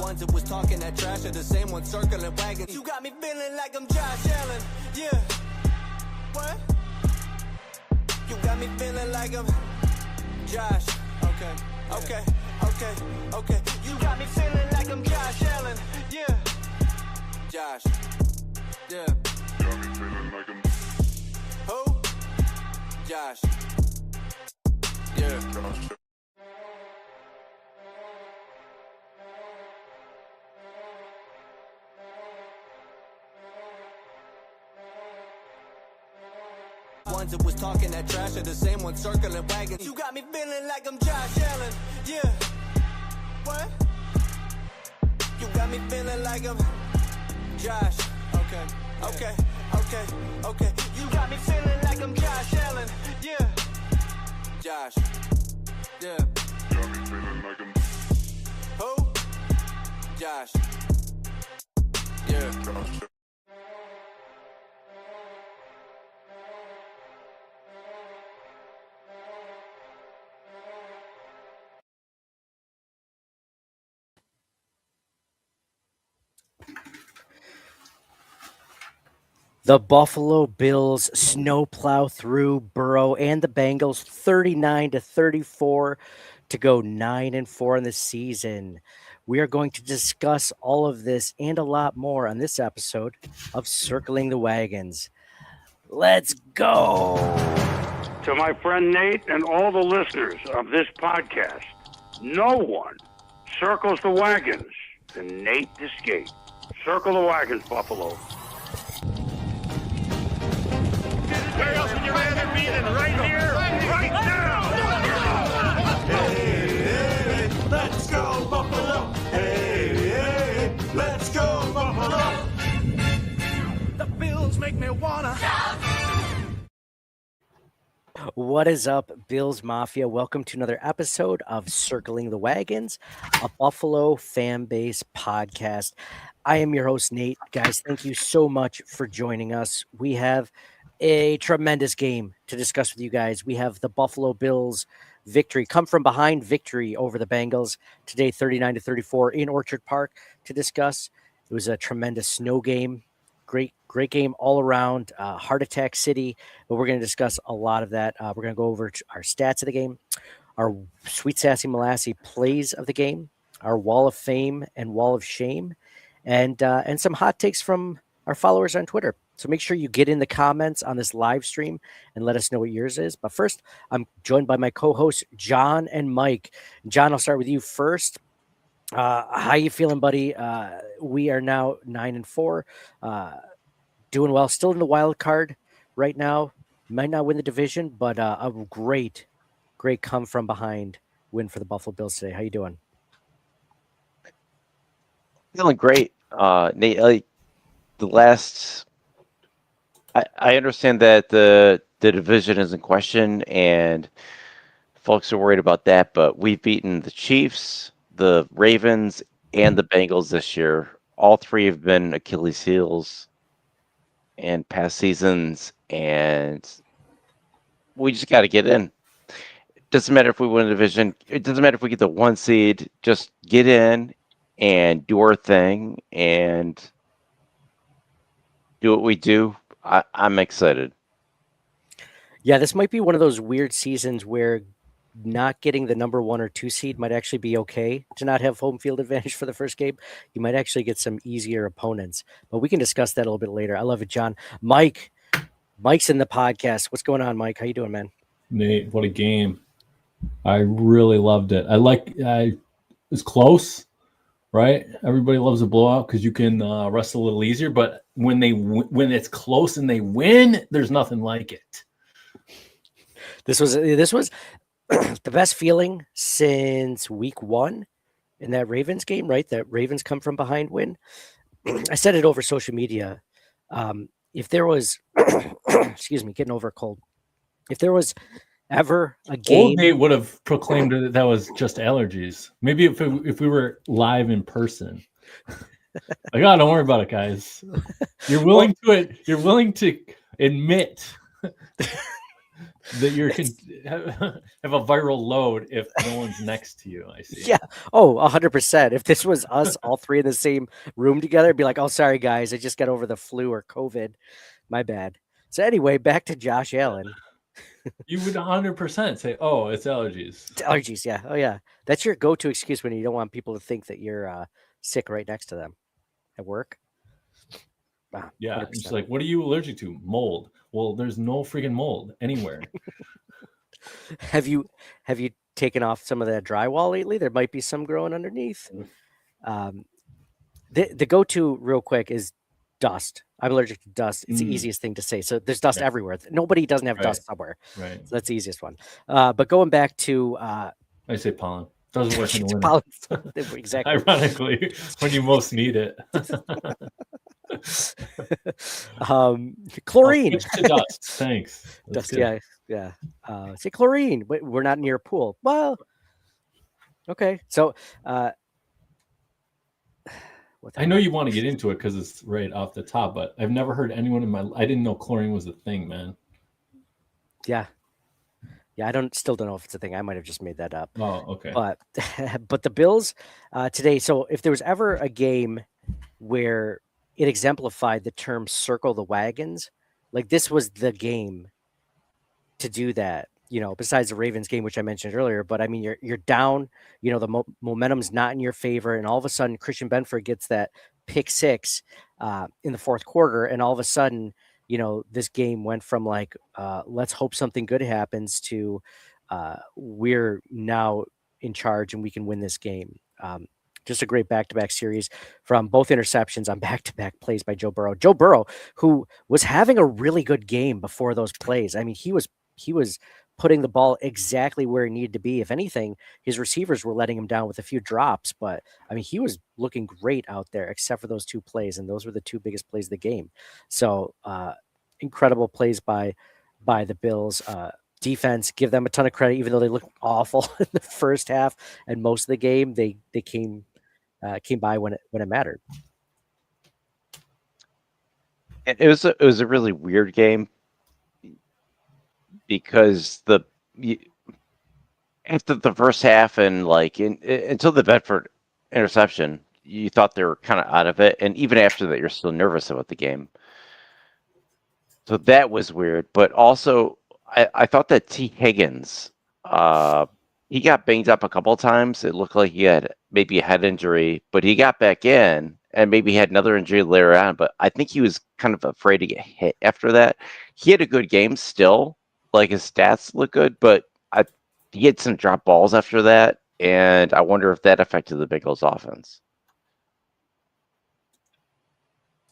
Ones that was talking that trash are the same ones circling wagons. You got me feeling like I'm Josh Allen. Yeah. What? You got me feeling like I'm Josh. Okay. You got me feeling like I'm Josh Allen. Yeah. Josh. Yeah. Got me feeling like I'm who? Josh. Yeah. Josh. Ones that was talking that trash are the same ones circling wagons. You got me feeling like I'm Josh Allen. Yeah. What? You got me feeling like I'm Josh. Okay. You got me feeling like I'm Josh Allen. Yeah. Josh. Yeah. Got me feeling like I'm who? Josh. Yeah. Josh. The Buffalo Bills snow plow through Burrow and the Bengals 39-34 to go 9-4 in the season. We are going to discuss all of this and a lot more on this episode of Circling the Wagons. Let's go. To my friend Nate and all the listeners of this podcast, no one circles the wagons than Nate Discate. Circle the wagons, Buffalo. Where else would you rather be than right here, right now? Hey, let's go Buffalo. Hey, let's go Buffalo. The Bills make me wanna shout. What is up, Bills Mafia? Welcome to another episode of Circling the Wagons, a Buffalo fan base podcast. I am your host, Nate. Guys, thank you so much for joining us. We have a tremendous game to discuss with you guys. We have the Buffalo Bills victory, come from behind victory over the Bengals today, 39-34 in Orchard Park to discuss. It was a tremendous snow game. Great game all around. Heart Attack City, but we're going to discuss a lot of that. We're going to go over our stats of the game, our Sweet Sassy Molassy plays of the game, our Wall of Fame and Wall of Shame, and some hot takes from our followers on Twitter. So make sure you get in the comments on this live stream and let us know what yours is. But first, I'm joined by my co-hosts, John and Mike. John, I'll start with you first. How you feeling, buddy? We are now 9-4, doing well. Still in the wild card right now. Might not win the division, but a great come from behind win for the Buffalo Bills today. How you doing? Feeling great, Nate. Like the last, I understand that the division is in question, and folks are worried about that. But we've beaten the Chiefs, the Ravens, and the Bengals this year. All three have been Achilles heels in past seasons, and we just got to get in. It doesn't matter if we win a division. It doesn't matter if we get the 1 seed. Just get in and do our thing and do what we do. I'm excited. Yeah, this might be one of those weird seasons where not getting the number 1 or 2 seed might actually be okay to not have home field advantage for the first game. You might actually get some easier opponents, but we can discuss that a little bit later. I love it, John. Mike's in the podcast. What's going on, Mike? How you doing, man? Nate, what a game. I really loved it. It was close, right? Everybody loves a blowout because you can rest a little easier, but when it's close and they win, there's nothing like it. This was the best feeling since week 1 in that Ravens game, right? That Ravens come from behind win. I said it over social media. If there was, excuse me, getting over a cold. If there was ever a game, Old Nate would have proclaimed that was just allergies. Maybe if we were live in person. Like, oh, don't worry about it, guys. You're willing to admit that you can have a viral load if no one's next to you. I see. Yeah. Oh, 100%. If this was us all three in the same room together, it'd be like, oh, sorry, guys. I just got over the flu or COVID. My bad. So anyway, back to Josh Allen. You would 100% say, oh, it's allergies. It's allergies. Yeah. Oh, yeah. That's your go-to excuse when you don't want people to think that you're sick right next to them at work. Wow, Yeah. 100%. It's like, what are you allergic to? Mold. Well, there's no freaking mold anywhere. Have you taken off some of that drywall lately? There might be some growing underneath. The go-to real quick is dust. I'm allergic to dust. It's the easiest thing to say. So there's dust everywhere. Nobody doesn't have dust somewhere. Right. So that's the easiest one. But going back to I say pollen. Doesn't work in the winter. Exactly. Ironically, when you most need it. Chlorine. To dust. Thanks. That's Dust. good. Yeah. Say chlorine, but we're not near a pool. Well, okay. So I know you want to get into it because it's right off the top, but I've never heard anyone I didn't know chlorine was a thing, man. Yeah. I still don't know if it's a thing. I might have just made that up. Oh, okay. But the Bills today. So if there was ever a game where it exemplified the term "circle the wagons," like this was the game to do that. Besides the Ravens game, which I mentioned earlier, but I mean, you're down. The momentum's not in your favor, and all of a sudden, Christian Benford gets that pick six in the fourth quarter, and all of a sudden, this game went from like let's hope something good happens to we're now in charge and we can win this game. Just a great back-to-back series from both interceptions on back-to-back plays by Joe Burrow. Joe Burrow, who was having a really good game before those plays. I mean, he was putting the ball exactly where he needed to be. If anything, his receivers were letting him down with a few drops, but I mean, he was looking great out there except for those two plays. And those were the two biggest plays of the game. So incredible plays by the Bills. Defense, give them a ton of credit, even though they looked awful in the first half and most of the game, they came by when it mattered. And it was a really weird game because after the first half and until the Bedford interception, you thought they were kind of out of it, and even after that, you're still nervous about the game. So that was weird, but also I thought that T. Higgins, he got banged up a couple of times. It looked like he had maybe a head injury, but he got back in and maybe had another injury later on. But I think he was kind of afraid to get hit after that. He had a good game still. Like his stats look good, but he had some drop balls after that, and I wonder if that affected the Bengals offense.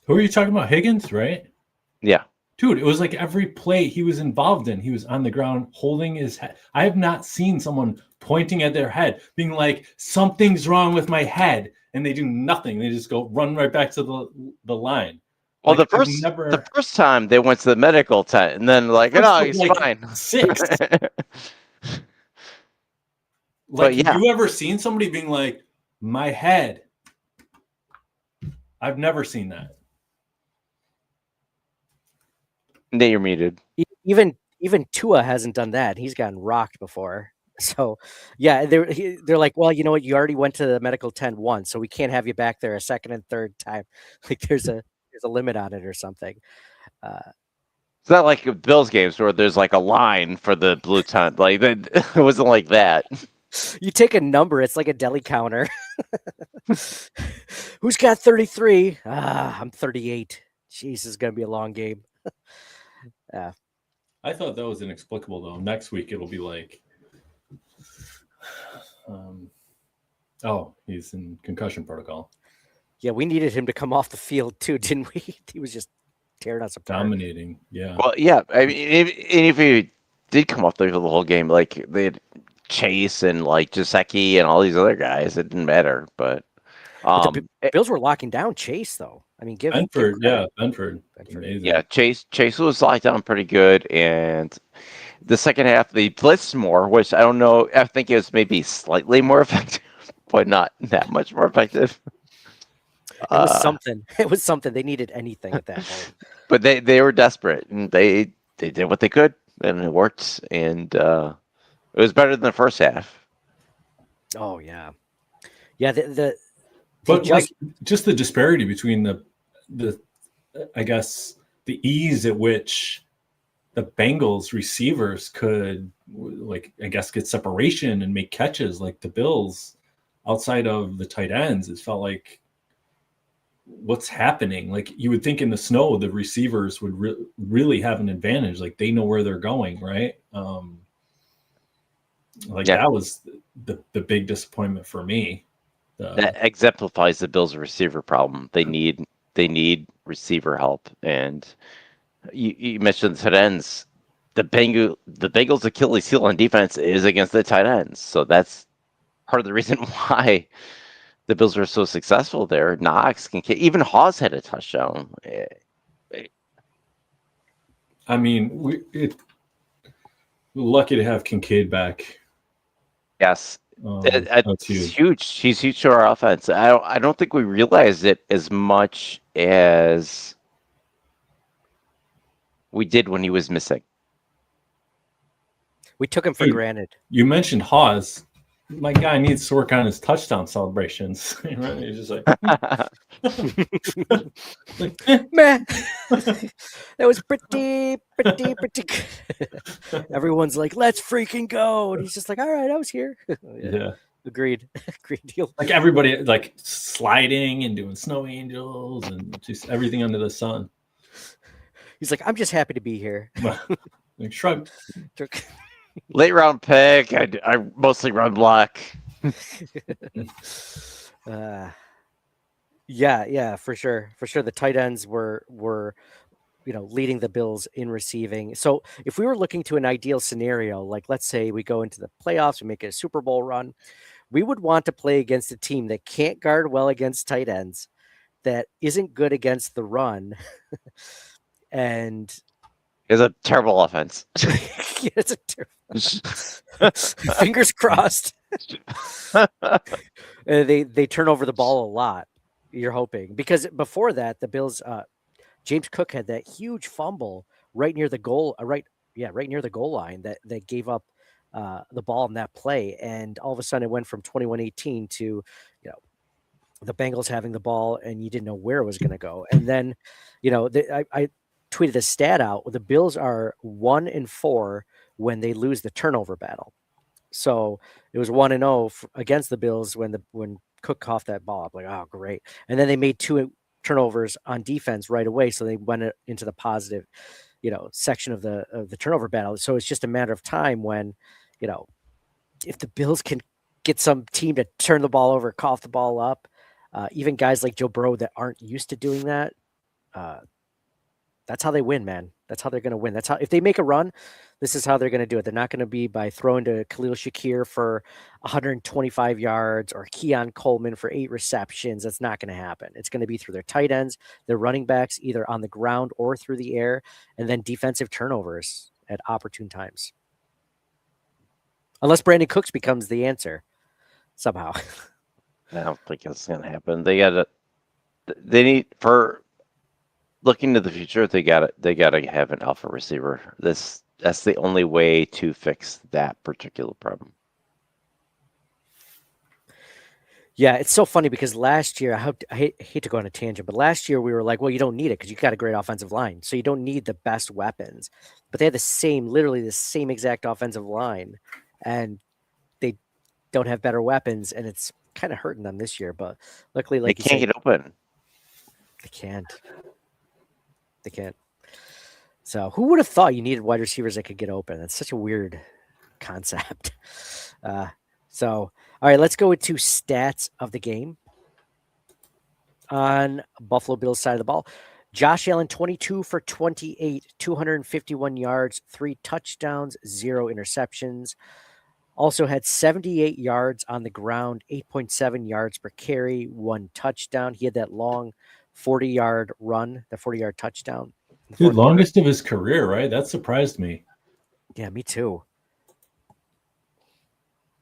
Who are you talking about? Higgins, right? Yeah. Dude, it was like every play he was involved in, he was on the ground holding his head. I have not seen someone pointing at their head, being like, something's wrong with my head, and they do nothing. They just go run right back to the line. Well, the first time they went to the medical tent, and then he's fine. 6. Have you ever seen somebody being like, my head? I've never seen that. Nate, you're muted. Even Tua hasn't done that. He's gotten rocked before. So, yeah, they're like, well, you know what? You already went to the medical tent once, so we can't have you back there a second and third time. Like there's a limit on it or something. It's not like Bills games where there's like a line for the blue tent. Like it wasn't like that. You take a number. It's like a deli counter. Who's got 33? I'm 38. Jeez, this is going to be a long game. Yeah. I thought that was inexplicable, though. Next week, it'll be like, he's in concussion protocol. Yeah, we needed him to come off the field, too, didn't we? He was just tearing us apart. Dominating, yeah. Well, yeah. I mean, if he did come off the field the whole game, like they had Chase and like Jasecki and all these other guys, it didn't matter. But the Bills were locking down Chase, though. I mean, Benford. Amazing. Yeah, Chase was locked down pretty good, and the second half they blitzed more, which I don't know. I think it was maybe slightly more effective, but not that much more effective. It was something. It was something. They needed anything at that point. But they were desperate, and they did what they could. and it worked. And it was better than the first half. Oh yeah, yeah. The But just the disparity between the I guess the ease at which the Bengals receivers could, like, I guess, get separation and make catches, like the Bills, outside of the tight ends, it felt like, what's happening? Like, you would think in the snow, the receivers would really have an advantage. Like, they know where they're going, right? That was the big disappointment for me. That exemplifies the Bills' receiver problem. They need receiver help, and you mentioned the tight ends. The Bengals' Achilles heel on defense is against the tight ends, so that's part of the reason why the Bills were so successful there. Knox, even Hawes had a touchdown. I mean, we're lucky to have Kincaid back. Yes, that's huge. He's huge to our offense. I don't think we realized it as much as we did when he was missing. We took him for granted. You mentioned Hawes. My guy needs to work on his touchdown celebrations. Right? He's just like, man, that was pretty good. Everyone's like, let's freaking go. And he's just like, all right, I was here. Yeah. Agreed deal. Like everybody, like sliding and doing snow angels and just everything under the sun. He's like, I'm just happy to be here. Like, shrug. Late round pick. I mostly run block. Yeah, for sure. The tight ends were leading the Bills in receiving. So if we were looking to an ideal scenario, like let's say we go into the playoffs, we make a Super Bowl run, we would want to play against a team that can't guard well against tight ends, that isn't good against the run, and it's a terrible offense. Yeah, it's a terrible. Fingers crossed. They turn over the ball a lot. You're hoping, because before that, the Bills, James Cook had that huge fumble right near the goal, right near the goal line that gave up the ball in that play, and all of a sudden it went from 21-18 to the Bengals having the ball, and you didn't know where it was going to go. And then I tweeted a stat out. The Bills are 1-4 when they lose the turnover battle. So it was 1-0 against the Bills when Cook coughed that ball up. Like, oh, great. And then they made 2 turnovers on defense right away. So they went into the positive, section of the turnover battle. So it's just a matter of time when, if the Bills can get some team to turn the ball over, cough the ball up, even guys like Joe Burrow that aren't used to doing that, that's how they win, man. That's how they're going to win. That's how, if they make a run, this is how they're going to do it. They're not going to be by throwing to Khalil Shakir for 125 yards or Keon Coleman for 8 receptions. That's not going to happen. It's going to be through their tight ends, their running backs, either on the ground or through the air, and then defensive turnovers at opportune times. Unless Brandon Cooks becomes the answer somehow. I don't think it's going to happen. They need, for looking to the future, they got to have an alpha receiver. That's the only way to fix that particular problem. Yeah, it's so funny because last year, I hate to go on a tangent, but last year we were like, well, you don't need it because you got a great offensive line, so you don't need the best weapons. But they had literally the same exact offensive line, and they don't have better weapons, and it's kind of hurting them this year. But luckily, like they can't get open. They can't. So who would have thought you needed wide receivers that could get open? That's such a weird concept. All right, let's go into stats of the game. On Buffalo Bills side of the ball, Josh Allen, 22 for 28, 251 yards, 3 touchdowns, 0 interceptions. Also had 78 yards on the ground, 8.7 yards per carry, 1 touchdown. He had that long 40-yard run, the 40-yard touchdown. Dude, longest of his career, right? That surprised me. Yeah, me too.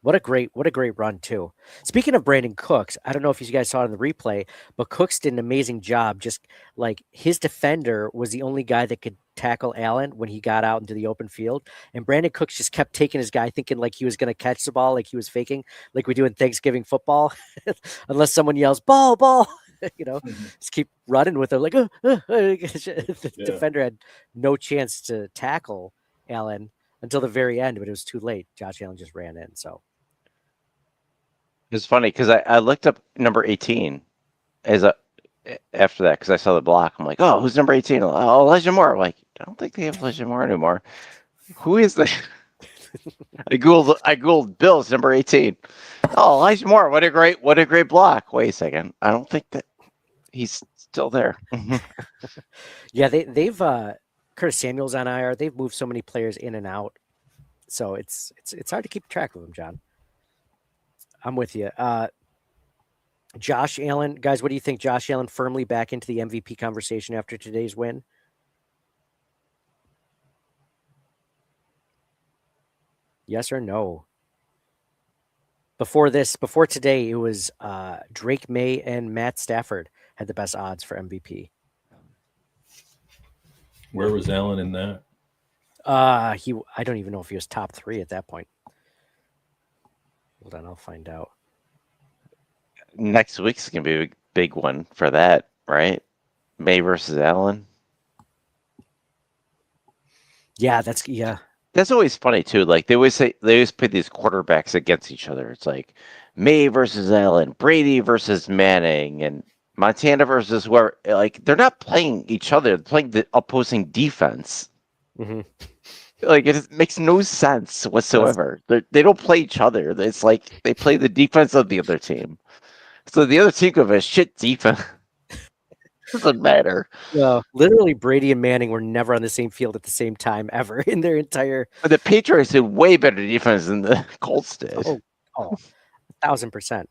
What a great run too. Speaking of Brandon Cooks, I don't know if you guys saw it in the replay, but Cooks did an amazing job. Just like his defender was the only guy that could tackle Allen when he got out into the open field, and Brandon Cooks just kept taking his guy, thinking like he was going to catch the ball, like he was faking, like we do in Thanksgiving football, unless someone yells ball, ball. Just keep running with it. Like the defender had no chance to tackle Allen until the very end, but it was too late. Josh Allen just ran in. So It's funny because I looked up number 18 after that because I saw the block. I'm like, oh, who's number 18? Oh, Elijah Moore. I'm like, I don't think they have Elijah Moore anymore. Who is that? I googled Bills number 18. Oh, Elijah Moore. What a great block. Wait a second. I don't think that he's still there. yeah, they've Curtis Samuel's on IR. They've moved so many players in and out, so it's hard to keep track of them, John. I'm with you. Josh Allen, guys, what do you think? Josh Allen firmly back into the MVP conversation after today's win? Yes or no? Before today, it was Drake May and Matt Stafford had the best odds for MVP. Where was Allen in that? I don't even know if he was top 3 at that point. Hold on, I'll find out. Next week's gonna be a big one for that, right? May versus Allen. Yeah, That's always funny too. Like they always put these quarterbacks against each other. It's like May versus Allen, Brady versus Manning, and Montana versus whoever. Like they're not playing each other; they're playing the opposing defense. Mm-hmm. Like it makes no sense whatsoever. They don't play each other. It's like they play the defense of the other team. So the other team could have a shit defense. Doesn't matter. Well, literally, Brady and Manning were never on the same field at the same time ever in their entire. But the Patriots did way better defense than the Colts did. Oh, 1,000%.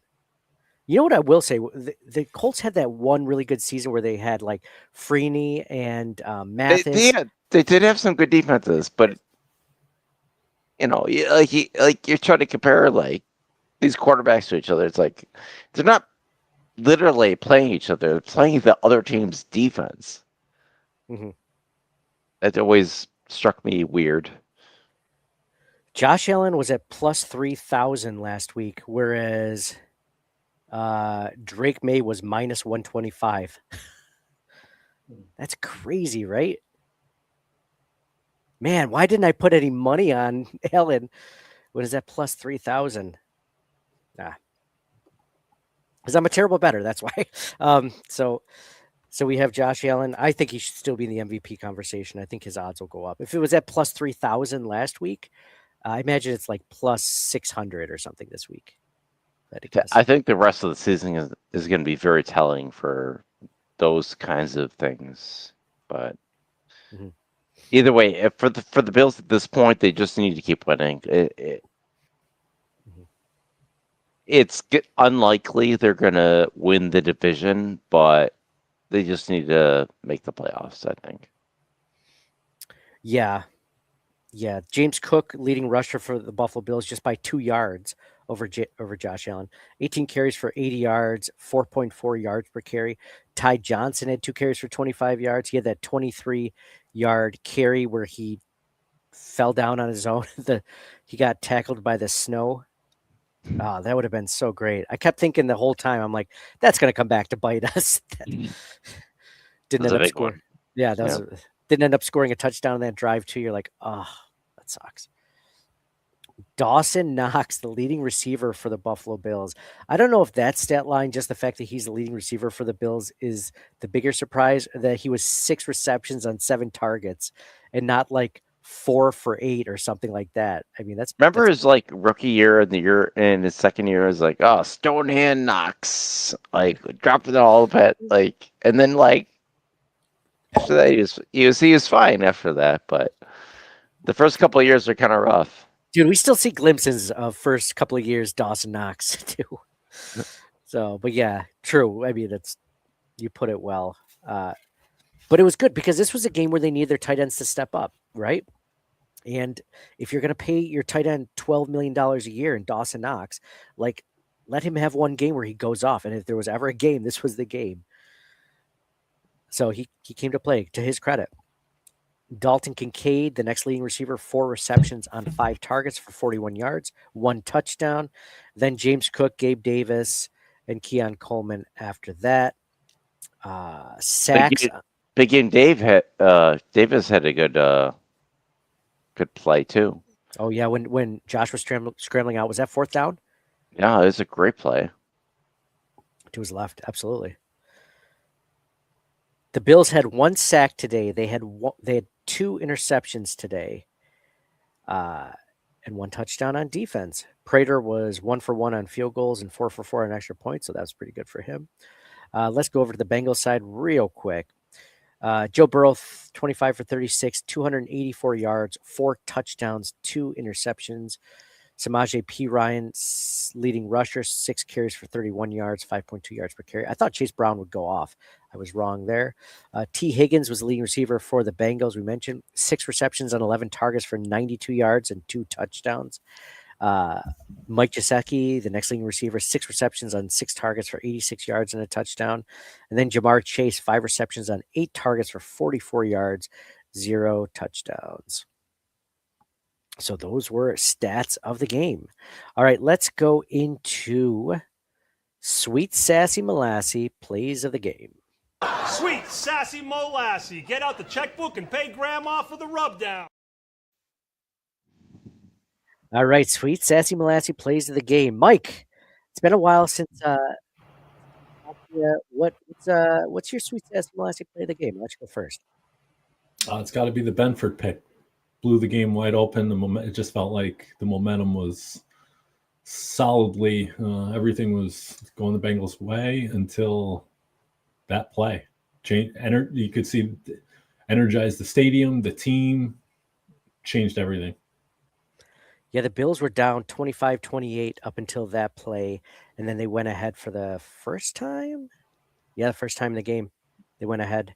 You know what I will say? The Colts had that one really good season where they had like Freeney and Mathis. They did have some good defenses, but you're trying to compare like these quarterbacks to each other. It's like they're not literally playing each other; they're playing the other team's defense. Mm-hmm. That always struck me weird. Josh Allen was at plus 3,000 last week, whereas Drake May was minus 125. That's crazy, right? Man, why didn't I put any money on Allen? What is that, plus 3,000? Because I'm a terrible bettor. That's why. So we have Josh Allen. I think he should still be in the MVP conversation. I think his odds will go up. If it was at plus 3,000 last week, I imagine it's like plus 600 or something this week. I think the rest of the season is going to be very telling for those kinds of things. But either way, for the Bills at this point, they just need to keep winning. It's unlikely they're going to win the division, but they just need to make the playoffs, I think. Yeah. James Cook, leading rusher for the Buffalo Bills, just by 2 yards over Josh Allen. 18 carries for 80 yards, 4.4 yards per carry. Ty Johnson had 2 carries for 25 yards. He had that 23-yard carry where he fell down on his own. He got tackled by the snow. Oh, that would have been so great. I kept thinking the whole time, I'm like, that's going to come back to bite us. Didn't end up scoring. Yeah, didn't end up scoring a touchdown in that drive too. You're like, oh, that sucks. Dawson Knox, the leading receiver for the Buffalo Bills. I don't know if that stat line, just the fact that he's the leading receiver for the Bills, is the bigger surprise, that he was 6 receptions on 7 targets and not like 4 for 8 or something like that. I mean, that's his like rookie year and his second year is like, oh, Stonehand Knox, like dropping it all pet, like, and then like after that he was fine after that, but the first couple of years are kind of rough. Dude, we still see glimpses of first couple of years Dawson Knox too. So, but yeah, true. I mean, you put it well. But it was good because this was a game where they needed their tight ends to step up, right? And if you're going to pay your tight end $12 million a year in Dawson Knox, like, let him have one game where he goes off. And if there was ever a game, this was the game. So he came to play, to his credit. Dalton Kincaid, the next leading receiver, 4 receptions on 5 targets for 41 yards, 1 touchdown. Then James Cook, Gabe Davis, and Keon Coleman after that. Sacks. Big game Davis had a good play too. Oh, yeah, when Josh was scrambling out. Was that 4th down? Yeah, it was a great play. To his left, absolutely. The Bills had 1 sack today. They had 2 interceptions today, and 1 touchdown on defense. Prater was 1 for 1 on field goals and 4 for 4 on extra points, so that was pretty good for him. Let's go over to the Bengals side real quick. Joe Burrow, 25 for 36, 284 yards, 4 touchdowns, 2 interceptions. Samaje Perine, leading rusher, 6 carries for 31 yards, 5.2 yards per carry. I thought Chase Brown would go off. I was wrong there. T. Higgins was the leading receiver for the Bengals. We mentioned 6 receptions on 11 targets for 92 yards and 2 touchdowns. Mike Gesicki, the next leading receiver, 6 receptions on 6 targets for 86 yards and a touchdown. And then Jamar Chase, 5 receptions on 8 targets for 44 yards, 0 touchdowns. So those were stats of the game. All right, let's go into Sweet Sassy Molassy plays of the game. Sweet Sassy Molassy, get out the checkbook and pay Grandma for the rubdown. All right, Sweet Sassy Molassy plays of the game. Mike, it's been a while since what's your Sweet Sassy Molassy play of the game? Let's go first. It's got to be the Benford pick. Blew the game wide open. It just felt like the momentum was solidly. Everything was going the Bengals' way until that play. You could see energized the stadium, the team, changed everything. Yeah, the Bills were down 25-28 up until that play, and then they went ahead for the first time. Yeah, the first time in the game, they went ahead.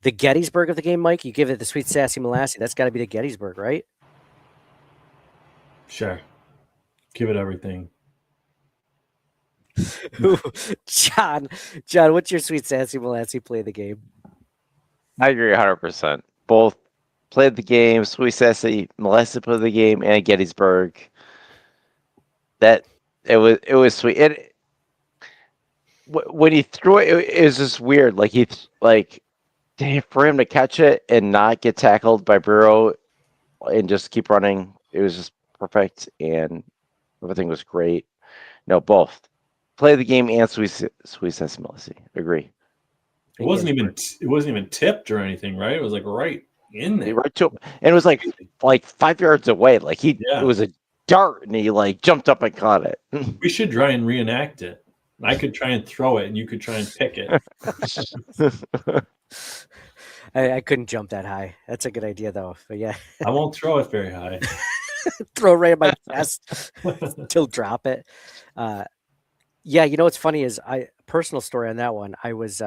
The Gettysburg of the game, Mike, you give it the Sweet Sassy Molassy. That's got to be the Gettysburg, right? Sure. Give it everything. John, what's your Sweet Sassy Molassy play of the game? I agree 100%. Both played the game, Sweet Sassy Molassy played the game, and Gettysburg. That it was sweet. When he threw it, it was just weird. For him to catch it and not get tackled by Burrow and just keep running, it was just perfect, and everything was great. No, both play the game and Sweet Sassy Molassy. Agree. It wasn't even tipped or anything, right? It was like right in there, right to him, and it was like 5 yards away. It was a dart, and he jumped up and caught it. We should try and reenact it. I could try and throw it, and you could try and pick it. I couldn't jump that high. That's a good idea, though. But yeah, I won't throw it very high. Throw it right at my chest till drop it. Yeah, you know what's funny is personal story on that one. I was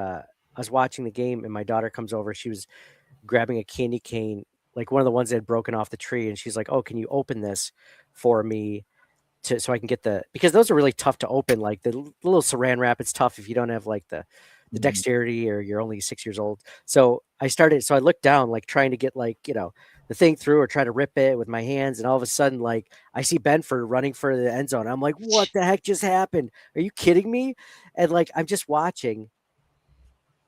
watching the game, and my daughter comes over. She was grabbing a candy cane, like one of the ones that had broken off the tree, and she's like, "Oh, can you open this for me?" So I can get because those are really tough to open. Like the little saran wrap, it's tough if you don't have like the dexterity or you're only 6 years old. So I looked down, like trying to get the thing through or try to rip it with my hands. And all of a sudden, like I see Benford running for the end zone. I'm like, what the heck just happened? Are you kidding me? And I'm just watching.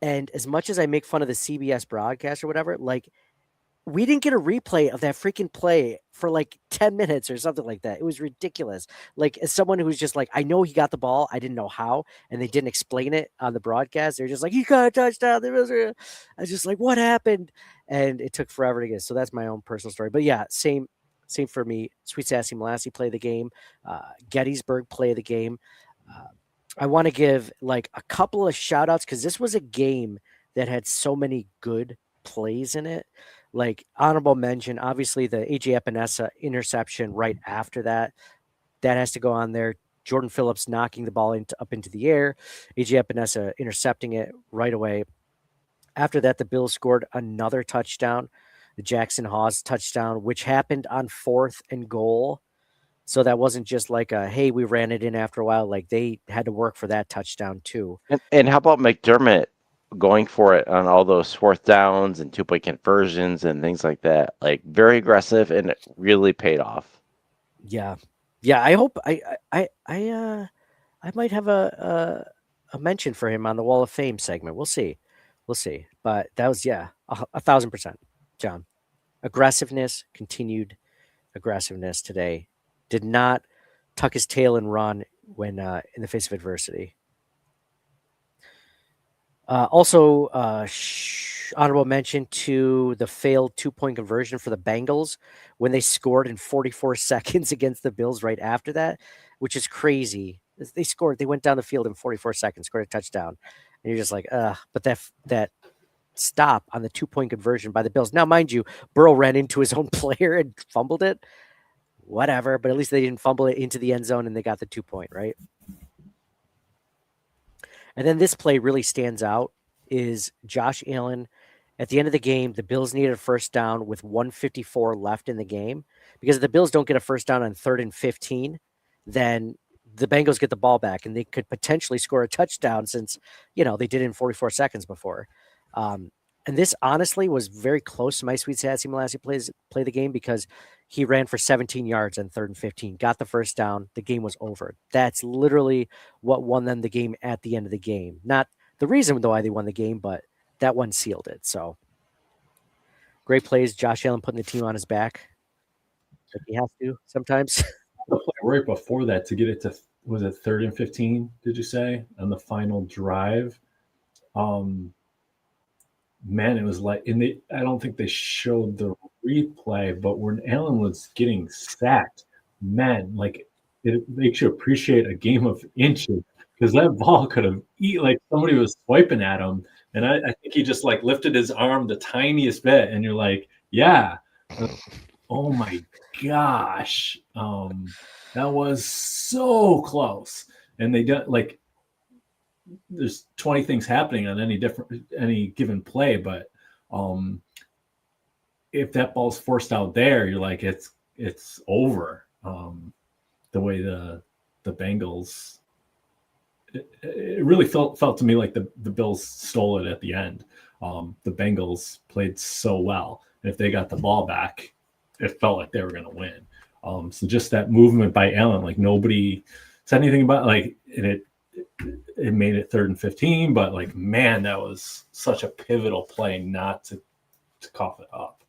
And as much as I make fun of the CBS broadcast or whatever, we didn't get a replay of that freaking play for 10 minutes or something like that. It was ridiculous. As someone who's just I know he got the ball. I didn't know how, and they didn't explain it on the broadcast. They're just like, he got a touchdown. I was just like, what happened? And it took forever to get. So that's my own personal story. But yeah, same for me. Sweet Sassy Molassy play of the game. Gettysburg play of the game. I want to give a couple of shout outs because this was a game that had so many good plays in it. Honorable mention, obviously the AJ Epinesa interception right after that has to go on there. Jordan Phillips knocking the ball up into the air, AJ Epinesa intercepting it right away. After that, the Bills scored another touchdown, the Jackson Hawes touchdown, which happened on 4th and goal. So that wasn't just hey, we ran it in after a while. They had to work for that touchdown too. And how about McDermott going for it on all those fourth downs and 2-point conversions and things like that. Like very aggressive, and it really paid off. Yeah. I hope I might have a mention for him on the Wall of Fame segment. We'll see. But that was 1,000%, John. Aggressiveness, continued aggressiveness today. Did not tuck his tail and run when in the face of adversity. Also, honorable mention to the failed 2-point conversion for the Bengals when they scored in 44 seconds against the Bills right after that, which is crazy. They went down the field in 44 seconds, scored a touchdown. And you're just like, but that stop on the 2-point conversion by the Bills. Now, mind you, Burrow ran into his own player and fumbled it. Whatever, but at least they didn't fumble it into the end zone and they got the 2-point, right? And then this play really stands out is Josh Allen. At the end of the game, the Bills needed a first down with 1:54 left in the game. Because if the Bills don't get a first down on 3rd and 15, then the Bengals get the ball back and they could potentially score a touchdown since, they did it in 44 seconds before. And this honestly was very close to my sweet Sassy Molassie play the game because he ran for 17 yards on 3rd and 15, got the first down. The game was over. That's literally what won them the game at the end of the game. Not the reason why they won the game, but that one sealed it. So great plays. Josh Allen putting the team on his back. Like he has to sometimes. Right before that to get it to, was it 3rd and 15, did you say, on the final drive? Man, it was like, I don't think they showed the replay, but when Allen was getting sacked, man, like it makes you appreciate a game of inches because that ball could have like somebody was swiping at him, and I think he just like lifted his arm the tiniest bit, and you're like, yeah, oh my gosh, that was so close, and they don't like. There's 20 things happening on any given play, but if that ball's forced out there, you're like it's over. The way the Bengals, it really felt to me like the Bills stole it at the end. The Bengals played so well, and if they got the ball back, it felt like they were going to win. So just that movement by Allen, like nobody said anything about like it made it 3rd and 15, but like, man, that was such a pivotal play not to cough it up.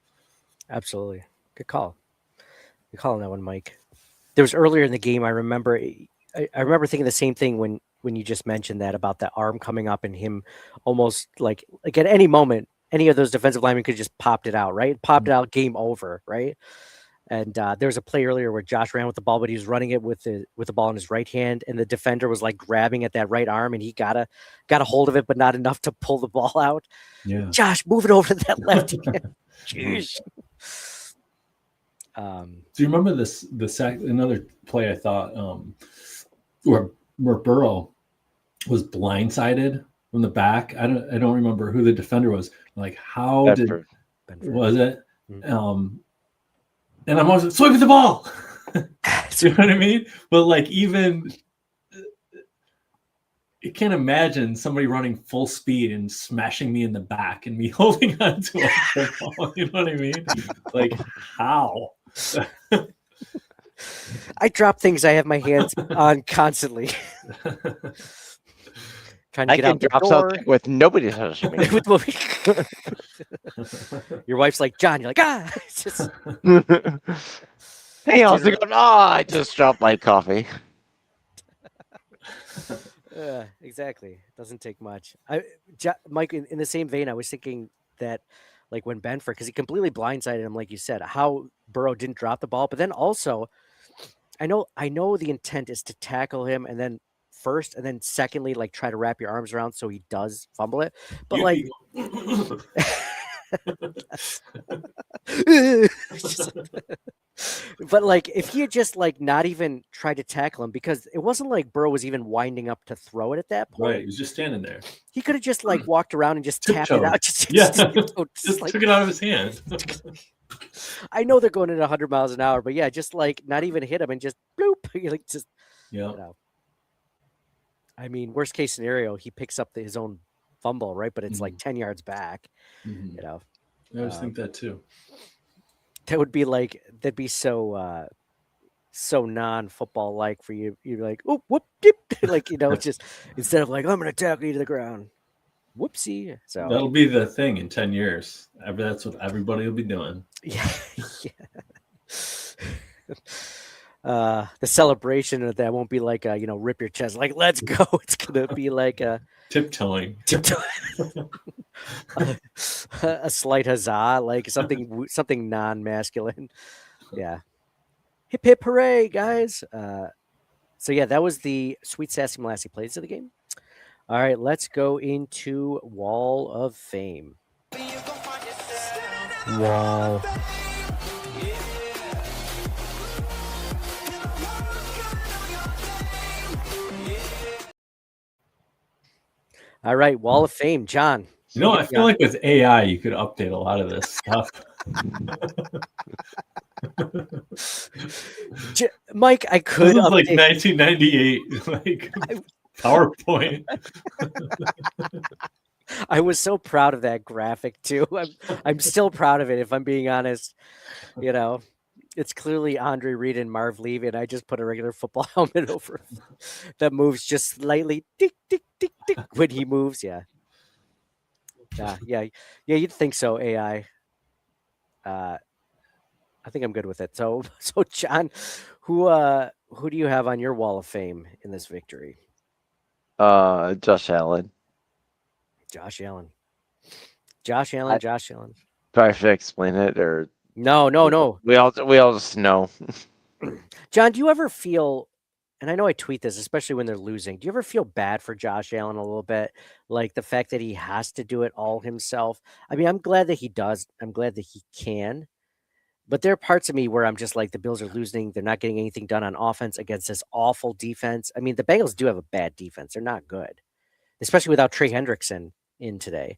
Absolutely. Good call. Good call on that one, Mike. There was earlier in the game, I remember thinking the same thing when you just mentioned that about that arm coming up and him almost like at any moment, any of those defensive linemen could just popped it out, right? Popped it out, game over, right? And there was a play earlier where Josh ran with the ball, but he was running it with the ball in his right hand, and the defender was like grabbing at that right arm, and he got a hold of it, but not enough to pull the ball out. Yeah, Josh, move it over to that left hand. Jeez. Do you remember the sack? Another play I thought where Burrow was blindsided from the back. I don't remember who the defender was. Like how Bedford. Was it? Mm-hmm. And I'm always swiping the ball. Do you know what I mean? But like even you can't imagine somebody running full speed and smashing me in the back and me holding on to a ball. You know what I mean? Like how? I drop things I have my hands on constantly. Trying to get out the drop door something with nobody touching me. Your wife's like, John, you're like, it's just... Hey, how's it going? I just dropped my coffee. Exactly. Doesn't take much. Mike, in the same vein, I was thinking that like when Benford, because he completely blindsided him, like you said, how Burrow didn't drop the ball. But then also, I know the intent is to tackle him and then first, and then secondly, like try to wrap your arms around so he does fumble it. But like, but like if he had just like not even tried to tackle him, because it wasn't like Burrow was even winding up to throw it at that point. Right, he was just standing there. He could have just like walked around and just tapped it out. Just took it out of his hand. I know they're going at 100 miles an hour, but yeah, just like not even hit him and just bloop. Like just yeah. I mean, worst case scenario, he picks up his own fumble, right? But it's like 10 yards back. Mhm. You know, I always think that too. that would be like that'd be so so non-football like for you. You're like, oh, whoop, dip. Like it's just instead of like I'm gonna tackle you to the ground. Whoopsie. So That'll be the thing in 10 years. That's what everybody will be doing. yeah, the celebration of that won't be like rip your chest, like let's go. It's gonna be like a Tiptoeing. a slight huzzah, like something non-masculine. Yeah, hip hip hooray, guys. So yeah, that was the Sweet Sassy Molassy plays of the game. All right, let's go into Wall of Fame. Wow. All right, Wall of Fame, John. I feel like with AI, you could update a lot of this stuff. Mike, I could This is like 1998, like PowerPoint. I was so proud of that graphic too. I'm still proud of it. If I'm being honest, it's clearly Andre Reed and Marv Levy, and I just put a regular football helmet over that moves just slightly, tick tick tick tick when he moves. Yeah. You'd think so. AI. I think I'm good with it. So John, who do you have on your Wall of Fame in this victory? Josh Allen. Josh Allen. Do I have to explain it or no? We all just know. John, do you ever feel? And I know I tweet this, especially when they're losing. Do you ever feel bad for Josh Allen a little bit? Like the fact that he has to do it all himself. I mean, I'm glad that he does. I'm glad that he can. But there are parts of me where I'm just like, the Bills are losing. They're not getting anything done on offense against this awful defense. I mean, the Bengals do have a bad defense. They're not good, especially without Trey Hendrickson in today.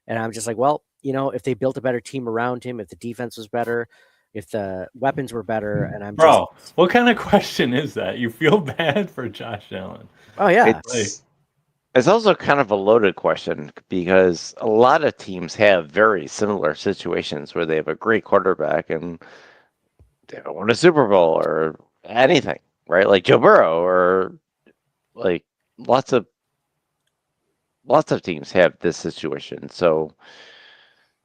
And I'm just like, well, if they built a better team around him, if the defense was better, if the weapons were better, and I'm what kind of question is that? You feel bad for Josh Allen? Oh yeah. It's also kind of a loaded question because a lot of teams have very similar situations where they have a great quarterback and they don't win a Super Bowl or anything, right? Like Joe Burrow or like lots of teams have this situation. So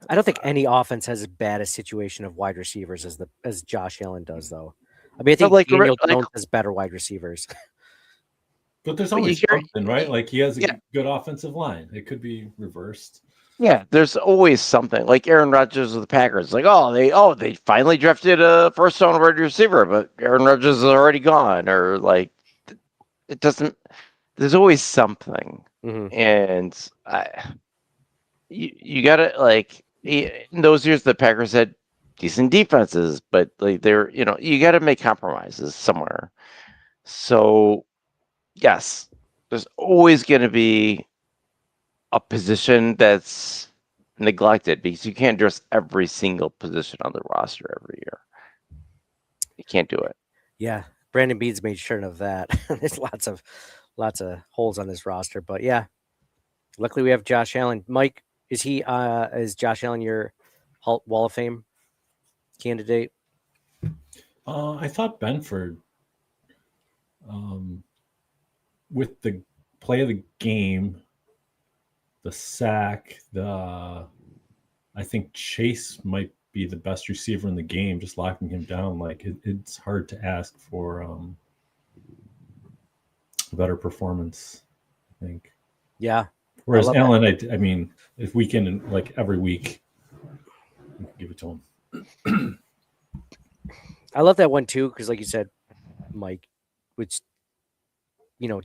I don't think any offense has as bad a situation of wide receivers as Josh Allen does, though. I mean, I think Daniel Jones has better wide receivers. But there's always something, right? Like he has a good offensive line. It could be reversed. Yeah, there's always something. Like Aaron Rodgers with the Packers. Like, they finally drafted a first-round wide receiver, but Aaron Rodgers is already gone. Or like, it doesn't. There's always something, and you gotta like in those years the Packers had decent defenses, but like you got to make compromises somewhere. So. Yes, there's always going to be a position that's neglected because you can't address every single position on the roster every year. You can't do it. Yeah, Brandon Beads made sure of that. There's lots of holes on this roster, but yeah, luckily we have Josh Allen. Mike, is Josh Allen your Wall of Fame candidate? I thought Benford. With the play of the game, the sack, I think Chase might be the best receiver in the game, just locking him down. Like it's hard to ask for a better performance, I think. Yeah. Whereas Allen, I mean, if we can, like every week, give it to him. I love that one too, because like you said, Mike, which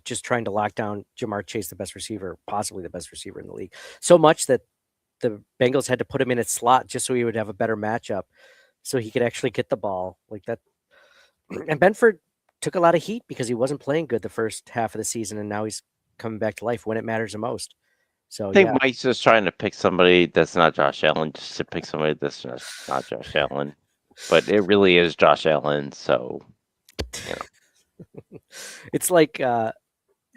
just trying to lock down Jamar Chase, the best receiver, possibly the best receiver in the league, so much that the Bengals had to put him in its slot just so he would have a better matchup, so he could actually get the ball like that. And Benford took a lot of heat because he wasn't playing good the first half of the season, and now he's coming back to life when it matters the most. So I think Mike's just trying to pick somebody that's not Josh Allen, just to pick somebody that's just not Josh Allen, but it really is Josh Allen. So, it's like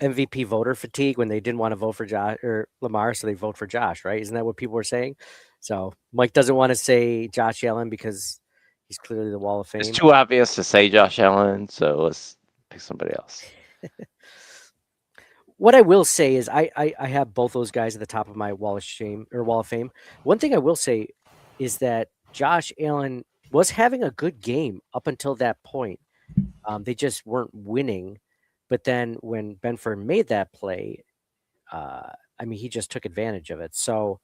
MVP voter fatigue when they didn't want to vote for Josh or Lamar, so they vote for Josh, right? Isn't that what people were saying? So Mike doesn't want to say Josh Allen because he's clearly the Wall of It's Fame. too obvious to say Josh Allen, so let's pick somebody else. What I will say is I have both those guys at the top of my Wall of Shame or Wall of Fame. One thing I will say is that Josh Allen was having a good game up until that point. They just weren't winning. But then when Benford made that play, I mean, he just took advantage of it. So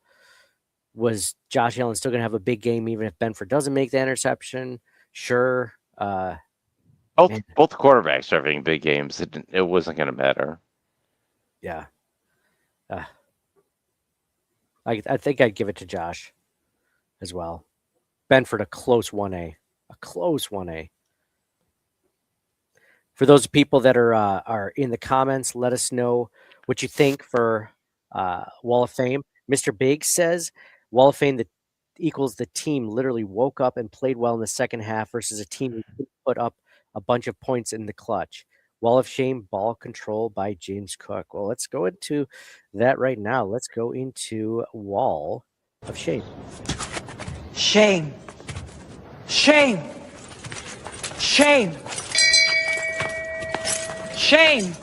was Josh Allen still going to have a big game even if Benford doesn't make the interception? Sure. Both Man. both quarterbacks are having big games. It wasn't going to matter. Yeah. I think I'd give it to Josh as well. Benford, a close 1A. A close 1A. For those people that are in the comments, let us know what you think for Wall of Fame. Mr. Big says Wall of Fame that equals the team literally woke up and played well in the second half versus a team who couldn't put up a bunch of points in the clutch. Wall of Shame, ball control by James Cook. Well, let's go into that right now. Let's go into Wall of Shame. Shame. Shame. Shame. Shame.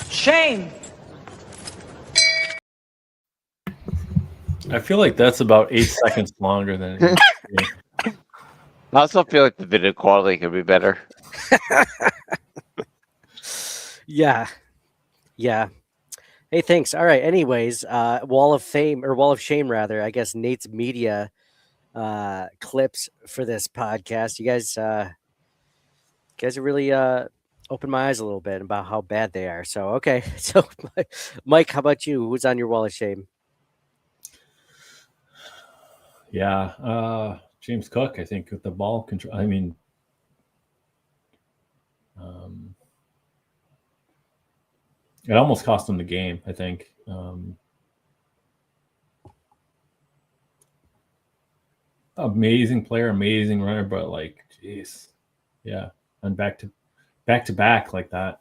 Shame. I feel like that's about 8 seconds longer than. I also feel like the video quality could be better. Yeah. Hey, thanks. All right. Anyways, Wall of Fame or Wall of Shame, rather. I guess Nate's media clips for this podcast. You guys are really opened my eyes a little bit about how bad they are. So okay. So Mike, how about you? Who's on your Wall of Shame? Yeah, James Cook, I think, with the ball control. I mean, it almost cost him the game, I think. Amazing player, amazing runner, but like, geez, yeah, and back to back like that.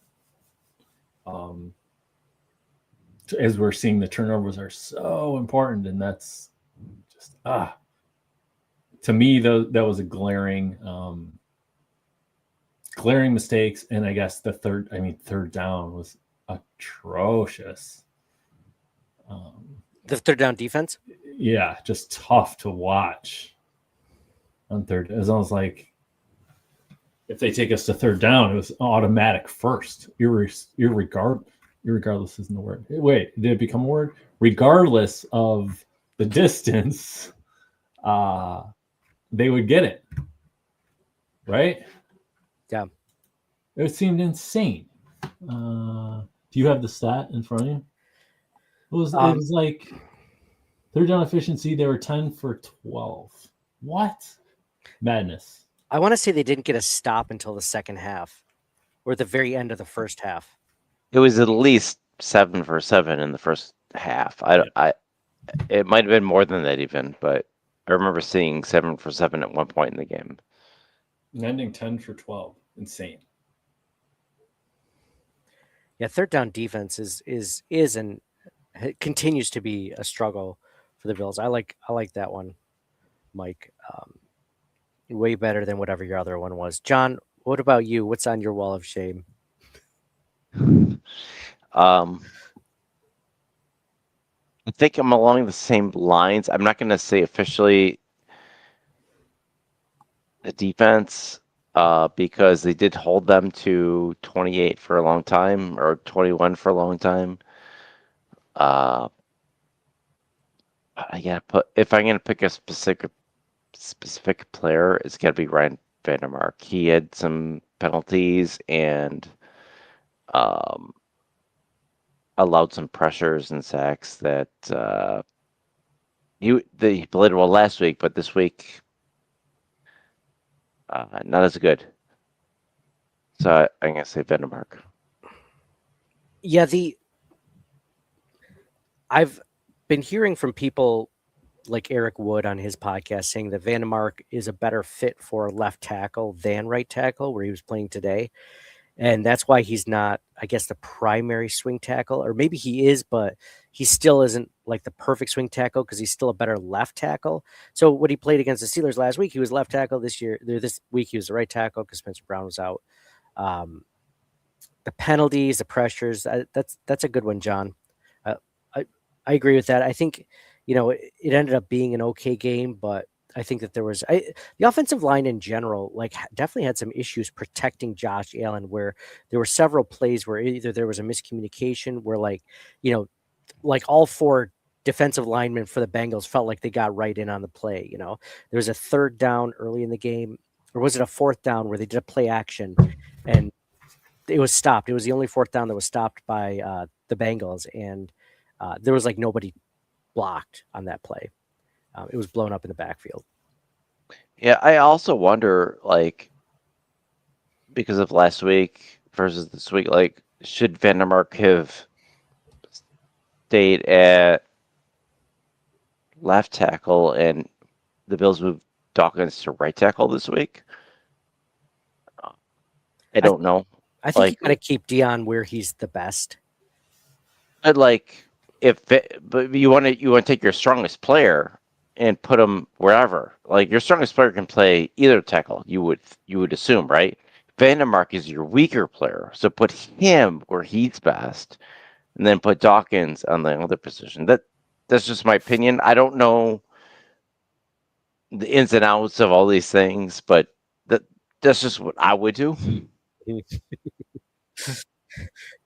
As we're seeing, the turnovers are so important, and that's just to me, that was a glaring mistakes. And I guess the third down was atrocious. The third down defense? Yeah, just tough to watch on third. It was almost like if they take us to third down, it was automatic first. Irregardless isn't the word. Wait, did it become a word? Regardless of the distance, they would get it. Right? Yeah. It seemed insane. Do you have the stat in front of you? It was like third down efficiency. They were 10 for 12. What? Madness. I want to say they didn't get a stop until the second half or at the very end of the first half. It was at least 7 for 7 in the first half. It might have been more than that even, but I remember seeing 7 for 7 at one point in the game. And ending 10 for 12. Insane. Yeah, third down defense is and continues to be a struggle for the Bills. I like that one, Mike. Way better than whatever your other one was. John, what about you? What's on your Wall of Shame? I think I'm along the same lines. I'm not going to say officially the defense because they did hold them to 28 for a long time or 21 for a long time. If I'm going to pick a specific player, it's got to be Ryan Vandermark. He had some penalties and allowed some pressures and sacks that he played well last week, but this week not as good. So I'm going to say Vandermark. Yeah, I've been hearing from people like Eric Wood on his podcast saying that Vandermark is a better fit for left tackle than right tackle where he was playing today. And that's why he's not, I guess, the primary swing tackle, or maybe he is, but he still isn't like the perfect swing tackle because he's still a better left tackle. So when he played against the Steelers last week, he was left tackle. This week, he was the right tackle because Spencer Brown was out. The penalties, the pressures, that's a good one, John. I agree with that. I think, it ended up being an okay game, but I think that the offensive line in general, like, definitely had some issues protecting Josh Allen, where there were several plays where either there was a miscommunication where, like, like all four defensive linemen for the Bengals felt like they got right in on the play. There was a third down early in the game, or was it a fourth down where they did a play action and it was stopped. It was the only fourth down that was stopped by the Bengals, and there was like nobody blocked on that play. It was blown up in the backfield. Yeah, I also wonder, like, because of last week versus this week, like, should Vandermark have stayed at left tackle and the Bills moved Dawkins to right tackle this week? I don't know. I think you got to keep Dion where he's the best. But like, but you want to take your strongest player and put him wherever. Like, your strongest player can play either tackle. You would assume, right? Vandermark is your weaker player, so put him where he's best, and then put Dawkins on the other position. That's just my opinion. I don't know the ins and outs of all these things, but that's just what I would do.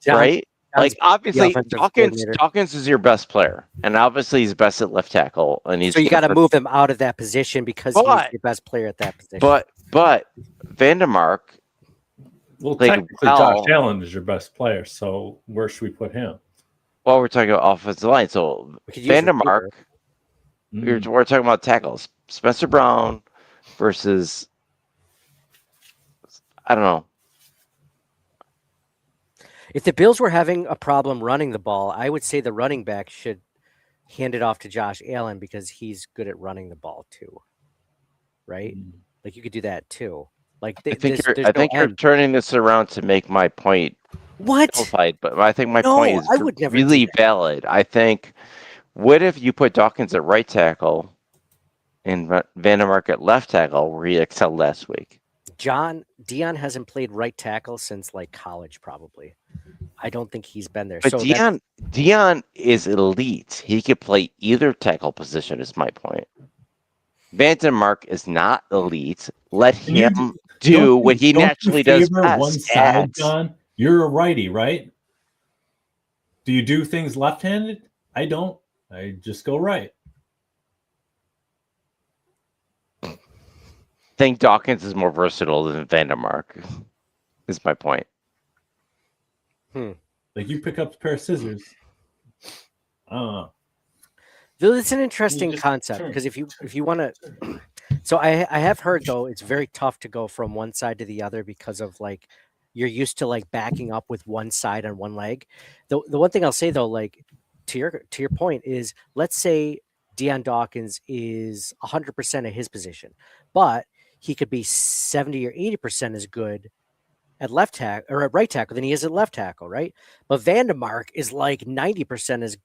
Right? Like, obviously, Dawkins is your best player, and obviously he's best at left tackle, and so you got to move him out of that position because he's your best player at that position. But Vandermark, well, technically, Josh Allen is your best player, so where should we put him? Well, we're talking about offensive line, so Vandermark. We're talking about tackles. Spencer Brown versus, I don't know. If the Bills were having a problem running the ball, I would say the running back should hand it off to Josh Allen because he's good at running the ball too. Right? Like, you could do that too. Like, I think you're turning this around to make my point. What? But I think my point is really valid. I think, what if you put Dawkins at right tackle and Vandermark at left tackle, where he excelled last week? Dion hasn't played right tackle since like college, probably. I don't think he's been there. But so Dion is elite. He could play either tackle position, is my point. Vandermark is not elite. Let him do what he naturally does best. One side, John. You're a righty, right? Do you do things left-handed? I don't. I just go right. I think Dawkins is more versatile than Vandermark, is my point. Like, you pick up a pair of scissors. I don't know. It's an interesting concept because if you want to, so I have heard, though, it's very tough to go from one side to the other because of, like, you're used to like backing up with one side on one leg. The one thing I'll say, though, like, to your point is, let's say Dion Dawkins is 100% of his position, but he could be 70 or 80% as good at left tackle or at right tackle than he is at left tackle, right? But Vandermark is like 90% as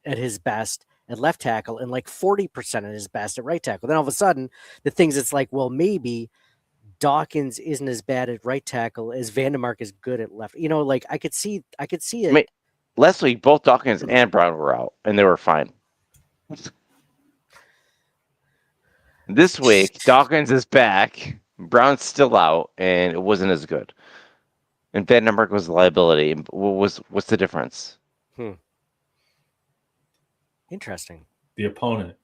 at his best at left tackle and like 40% at his best at right tackle. Then all of a sudden, it's like, well, maybe Dawkins isn't as bad at right tackle as Vandermark is good at left. Like, I could see it. I mean, last week, both Dawkins and Brown were out, and they were fine. This week, Dawkins is back, Brown's still out, and it wasn't as good. And Vandermark was a liability. What's the difference? Interesting. The opponent.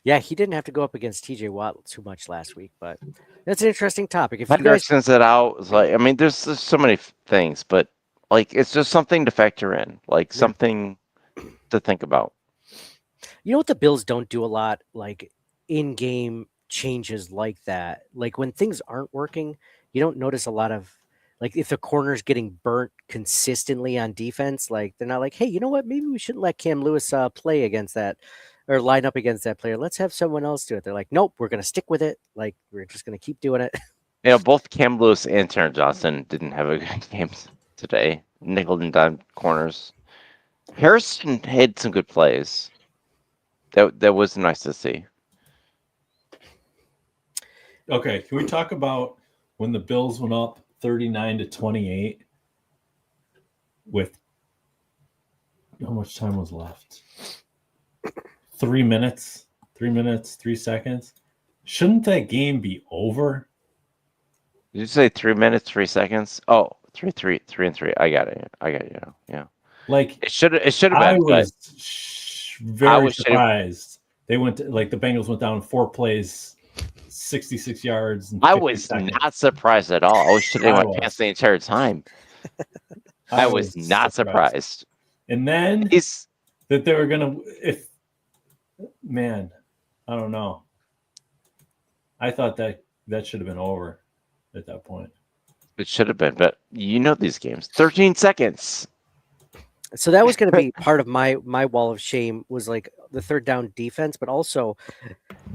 Yeah, he didn't have to go up against TJ Watt too much last week, but that's an interesting topic. If My you guys sends it out, it's like, I mean, there's so many things, but like, it's just something to factor in, like something to think about. You know what the Bills don't do a lot, like in-game changes like that. Like, when things aren't working, you don't notice a lot of, like, if the corner's getting burnt consistently on defense, like, they're not like, hey, you know what? Maybe we shouldn't let Cam Lewis play against that or line up against that player. Let's have someone else do it. They're like, nope, we're going to stick with it. Like, we're just going to keep doing it. Both Cam Lewis and Taron Johnson didn't have a good game today. Nickel and dime corners. Harrison had some good plays. That was nice to see. Okay, can we talk about when the Bills went up 39-28 with how much time was left? 3 minutes, 3 seconds. Shouldn't that game be over? Did you say 3 minutes, 3 seconds? Oh, 3 and 3. I got it. Yeah. Like it should have been. I was very surprised. They went the Bengals went down 4 plays, 66 yards. And I was not surprised at all. I was shitting my pants the entire time. I was not surprised. And then that they were gonna. I don't know. I thought that should have been over at that point. It should have been, but these games. 13 seconds. So that was going to be part of my wall of shame, was like the third down defense, but also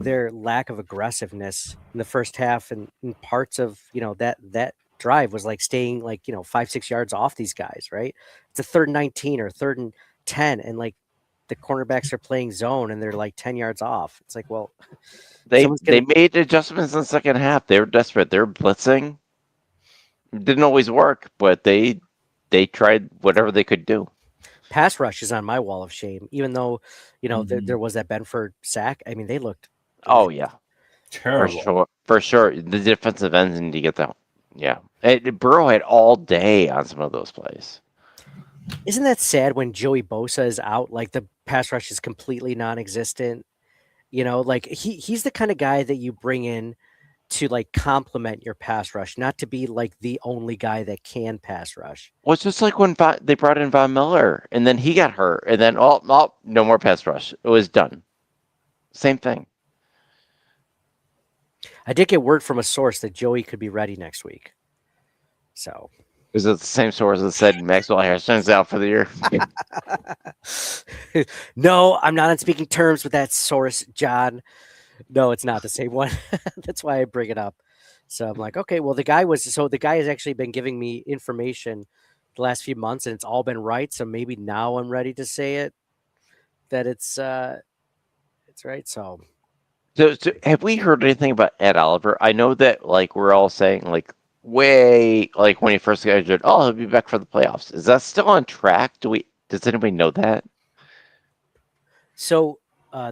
their lack of aggressiveness in the first half, and parts of that drive was like staying 5-6 yards off these guys. Right, it's a 3rd and 19 or 3rd and 10, and like the cornerbacks are playing zone and they're like 10 yards off. It's like, well, they made adjustments in the second half. They were desperate. They were blitzing. It didn't always work, but they tried whatever they could do. Pass rush is on my wall of shame, even though there was that Benford sack. I mean, they looked. Oh yeah, terrible for sure. The defensive ends need to get that. Yeah, Burrow had all day on some of those plays. Isn't that sad when Joey Bosa is out? Like the pass rush is completely non-existent. Like he's the kind of guy that you bring in to like complement your pass rush, not to be like the only guy that can pass rush. Well, it's just like when they brought in Von Miller and then he got hurt and then no more pass rush. It was done. Same thing. I did get word from a source that Joey could be ready next week. So is it the same source that said Maxwell Harrison's out for the year? No, I'm not on speaking terms with that source, John. No, it's not the same one. That's why I bring it up. So I'm like, okay, well, the guy has actually been giving me information the last few months, and it's all been right. So maybe now I'm ready to say it, that it's right. So have we heard anything about Ed Oliver? I know that like we're all saying like way like when he first got injured, he'll be back for the playoffs. Is that still on track? Does anybody know that? So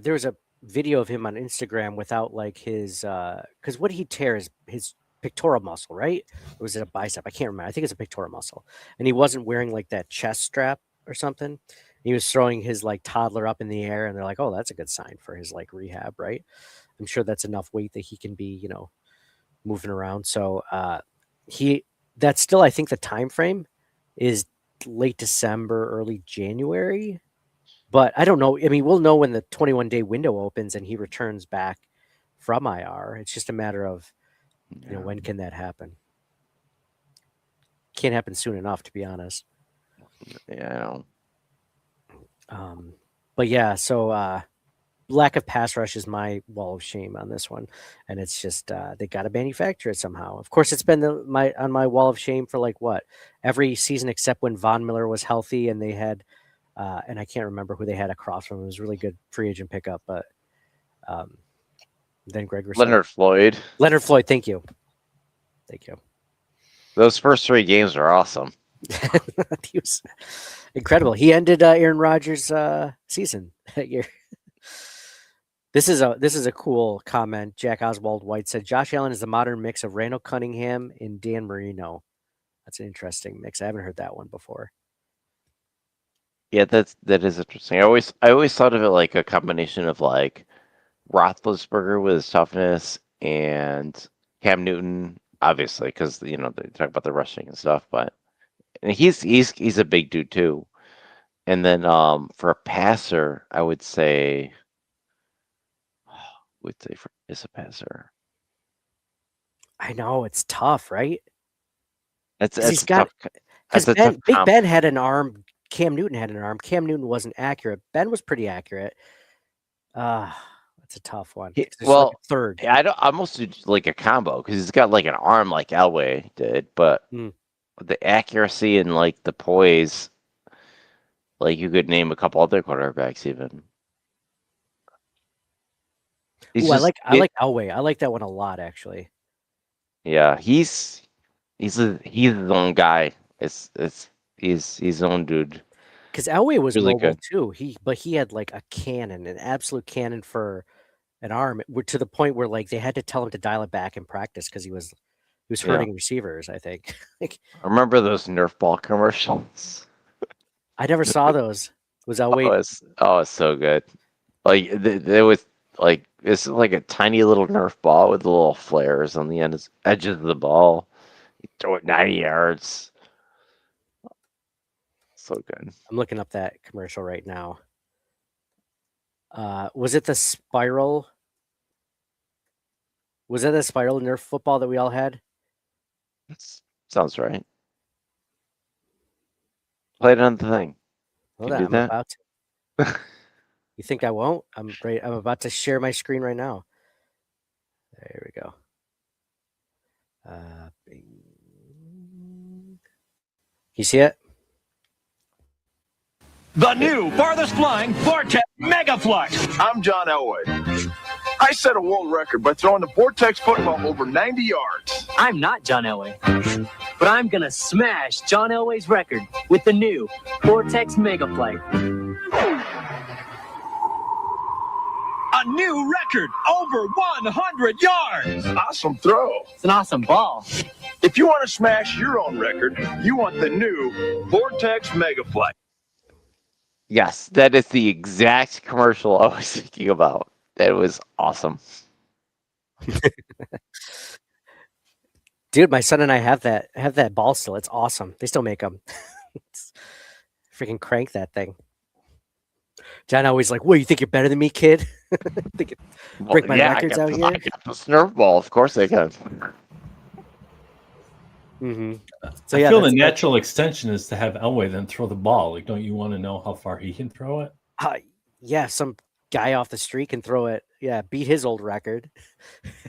there was a video of him on Instagram without like his because what did he tear his pectoral muscle, right? Or was it a bicep? I can't remember. I think it's a pectoral muscle. And he wasn't wearing like that chest strap or something. He was throwing his like toddler up in the air, and they're like, oh, that's a good sign for his like rehab, right? I'm sure that's enough weight that he can be, moving around. So that's still, I think the time frame is late December, early January. But I don't know. I mean, we'll know when the 21-day window opens and he returns back from IR. It's just a matter of, when can that happen? Can't happen soon enough, to be honest. Yeah. But yeah, so lack of pass rush is my wall of shame on this one, and it's just they got to manufacture it somehow. Of course, it's been on my wall of shame for like every season except when Von Miller was healthy and they had. And I can't remember who they had across from him. It was a really good free agent pickup, but then Greg Rousseau. Leonard Floyd. Thank you. Those first 3 games are awesome. He was incredible. He ended Aaron Rodgers' season that year. This is a cool comment. Jack Oswald White said, Josh Allen is the modern mix of Randall Cunningham and Dan Marino. That's an interesting mix. I haven't heard that one before. Yeah, that is interesting. I always thought of it like a combination of like Roethlisberger with his toughness and Cam Newton, obviously, because they talk about the rushing and stuff. But he's a big dude too. And then for a passer, I would say is a passer. I know it's tough, right? He's got because Big Ben had an arm. Cam Newton had an arm. Cam Newton wasn't accurate. Ben was pretty accurate. That's a tough one. He- 'Cause there's like well, a third. I don't. I almost do like a combo because he's got like an arm like Elway did, but Hmm. the accuracy and like the poise, like you could name a couple other quarterbacks even. He's Ooh, I just like Elway. I like that one a lot, actually. yeah. He's his own guy. He's his own dude. Because Elway was Really mobile good. too. But he had like a cannon, an absolute cannon for an arm, to the point where like they had to tell him to dial it back in practice because he was Yeah. hurting receivers. I think. Like, I remember those Nerf ball commercials. I never saw those. Was Oh, Elway? it's so good. Like there was like it's like a tiny little Nerf ball with little flares on the edges of the ball. You throw it 90 yards. So good. I'm looking up that commercial right now. Was it the spiral? Was that the spiral Nerf football that we all had? Sounds right. Play it on the thing. Hold Can on, do I'm that? about to. You think I won't? I'm about to share my screen right now. There we go. Bing. You see it? The new farthest flying Vortex Mega Flight. I'm John Elway. I set a world record by throwing the Vortex football over 90 yards. I'm not John Elway, but I'm gonna smash John Elway's record with the new Vortex Mega Flight. A new record over 100 yards. Awesome throw. It's an awesome ball. If you want to smash your own record, you want the new Vortex Mega Flight. Yes, that is the exact commercial I was thinking about. That was awesome. Dude, my son and I have that ball still. It's awesome. They still make them. Freaking crank that thing. John always like, "What, you think you're better than me, kid?" Think break my records out here. I got the Nerf ball. Of course I can. Mm-hmm. So I feel the natural extension is to have Elway then throw the ball. Like, don't you want to know how far he can throw it? Yeah, some guy off the street can throw it. Yeah, beat his old record.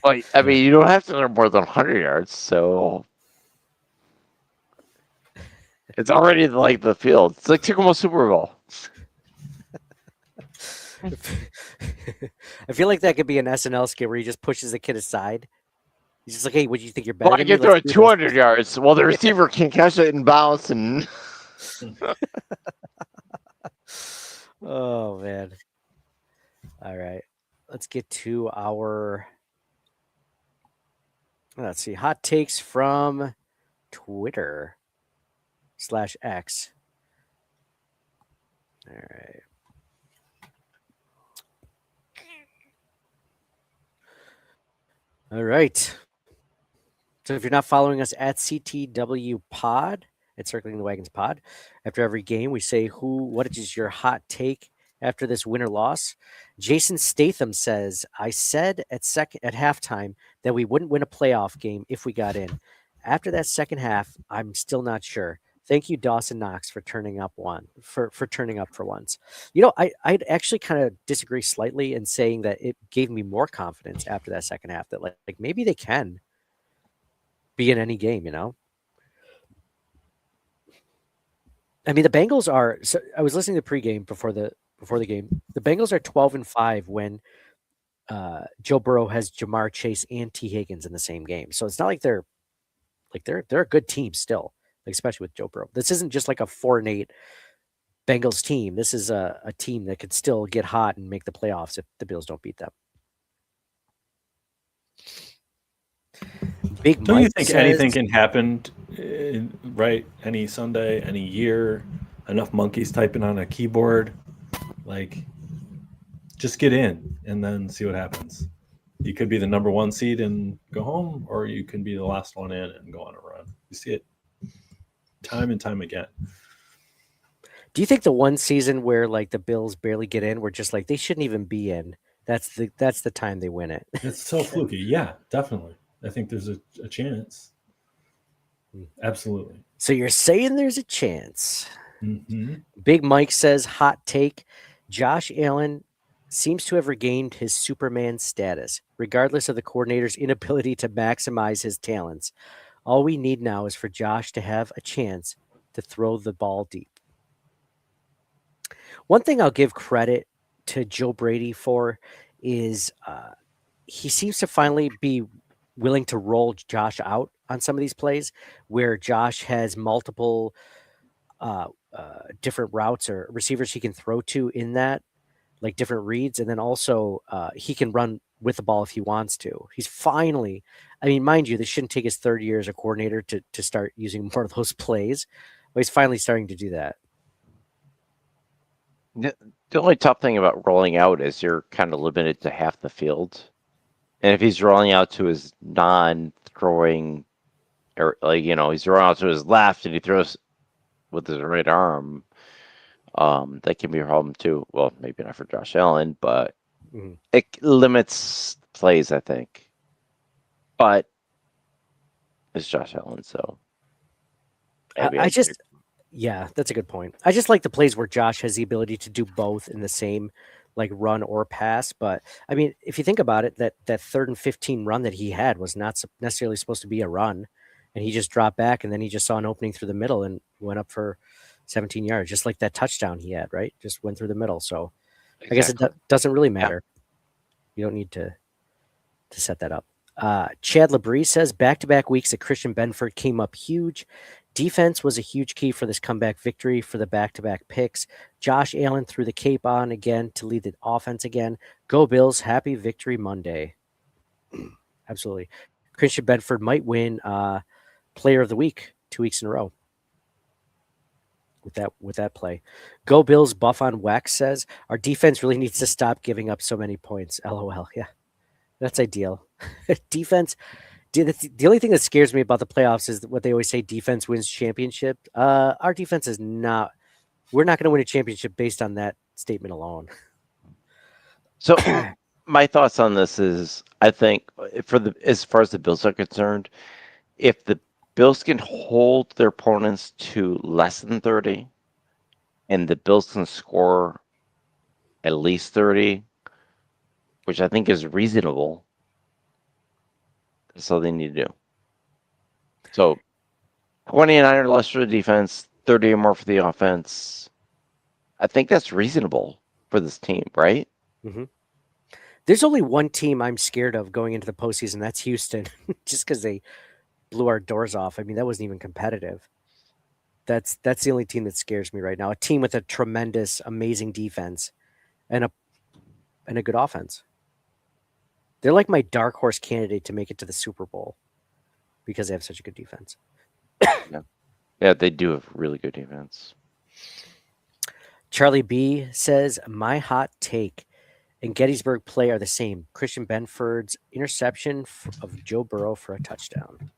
Well, I mean, you don't have to throw more than 100 yards, so it's already like the field. It's like Tacoma Super Bowl. I feel like that could be an SNL skit where he just pushes the kid aside. He's just like, "Hey, what do you think you're better Well, I than can me? throw Let's it do 200 yards. Well, the receiver can catch it and bounce. And Oh man! All right, let's get to our. Let's see, hot takes from Twitter/X. All right. All right. So if you're not following us at CTW Pod, at Circling the Wagons Pod, after every game we say what is your hot take after this win or loss. Jason Statham says, "I said at halftime that we wouldn't win a playoff game if we got in. After that second half, I'm still not sure. Thank you, Dawson Knox, for turning up for turning up for once." You know, I'd actually kind of disagree slightly in saying that it gave me more confidence after that second half that like maybe they can be in any game, you know? I mean, the Bengals are. So I was listening to pregame before the game. The Bengals are 12-5 when Joe Burrow has Jamar Chase and T. Higgins in the same game. So it's not like they're a good team still, like especially with Joe Burrow. This isn't just like a 4-8 Bengals team. This is a team that could still get hot and make the playoffs if the Bills don't beat them. Big Don't Mike you think says, anything can happen, right? Any Sunday, any year, enough monkeys typing on a keyboard, like just get in and then see what happens. You could be the number 1 seed and go home, or you can be the last one in and go on a run. You see it time and time again. Do you think the one season where like the Bills barely get in, we're just like they shouldn't even be in? That's the time they win it. It's so fluky. Yeah, definitely. I think there's a chance. Absolutely. So you're saying there's a chance. Mm-hmm. Big Mike says, hot take. Josh Allen seems to have regained his Superman status, regardless of the coordinator's inability to maximize his talents. All we need now is for Josh to have a chance to throw the ball deep. One thing I'll give credit to Joe Brady for is he seems to finally be willing to roll Josh out on some of these plays where Josh has multiple different routes or receivers he can throw to in that, like different reads. And then also he can run with the ball if he wants to. He's finally, I mean, mind you, this shouldn't take his third year as a coordinator to start using more of those plays, but he's finally starting to do that. The only tough thing about rolling out is you're kind of limited to half the field. And if he's rolling out to his non-throwing, or he's rolling out to his left and he throws with his right arm, that can be a problem too. Well, maybe not for Josh Allen, but it limits plays, I think. But it's Josh Allen, so yeah, that's a good point. I just like the plays where Josh has the ability to do both in the same like run or pass. But I mean, if you think about it, that 3rd and 15 run that he had was not necessarily supposed to be a run, and he just dropped back and then he just saw an opening through the middle and went up for 17 yards, just like that touchdown he had, right? Just went through the middle. So I guess it doesn't really matter. Yeah. You don't need to set that up. Chad Labrie says back-to-back weeks that Christian Benford came up huge. Defense was a huge key for this comeback victory for the back-to-back picks. Josh Allen threw the cape on again to lead the offense again. Go Bills. Happy Victory Monday. Absolutely. Christian Benford might win Player of the Week 2 weeks in a row with that play. Go Bills. Buff on Wax says, our defense really needs to stop giving up so many points. LOL. Yeah, that's ideal. Defense. The only thing that scares me about the playoffs is what they always say, defense wins championship. Our defense is not. We're not going to win a championship based on that statement alone. So my thoughts on this is, I think as far as the Bills are concerned, if the Bills can hold their opponents to less than 30 and the Bills can score at least 30, which I think is reasonable, that's all they need to do. So 29 or less for the defense, 30 or more for the offense. I think that's reasonable for this team, right? Mm-hmm. There's only one team I'm scared of going into the postseason. That's Houston, just because they blew our doors off. I mean, that wasn't even competitive. That's the only team that scares me right now. A team with a tremendous, amazing defense and a good offense. They're like my dark horse candidate to make it to the Super Bowl because they have such a good defense. Yeah, they do have really good defense. Charlie B says, my hot take and Gettysburg play are the same. Christian Benford's interception of Joe Burrow for a touchdown.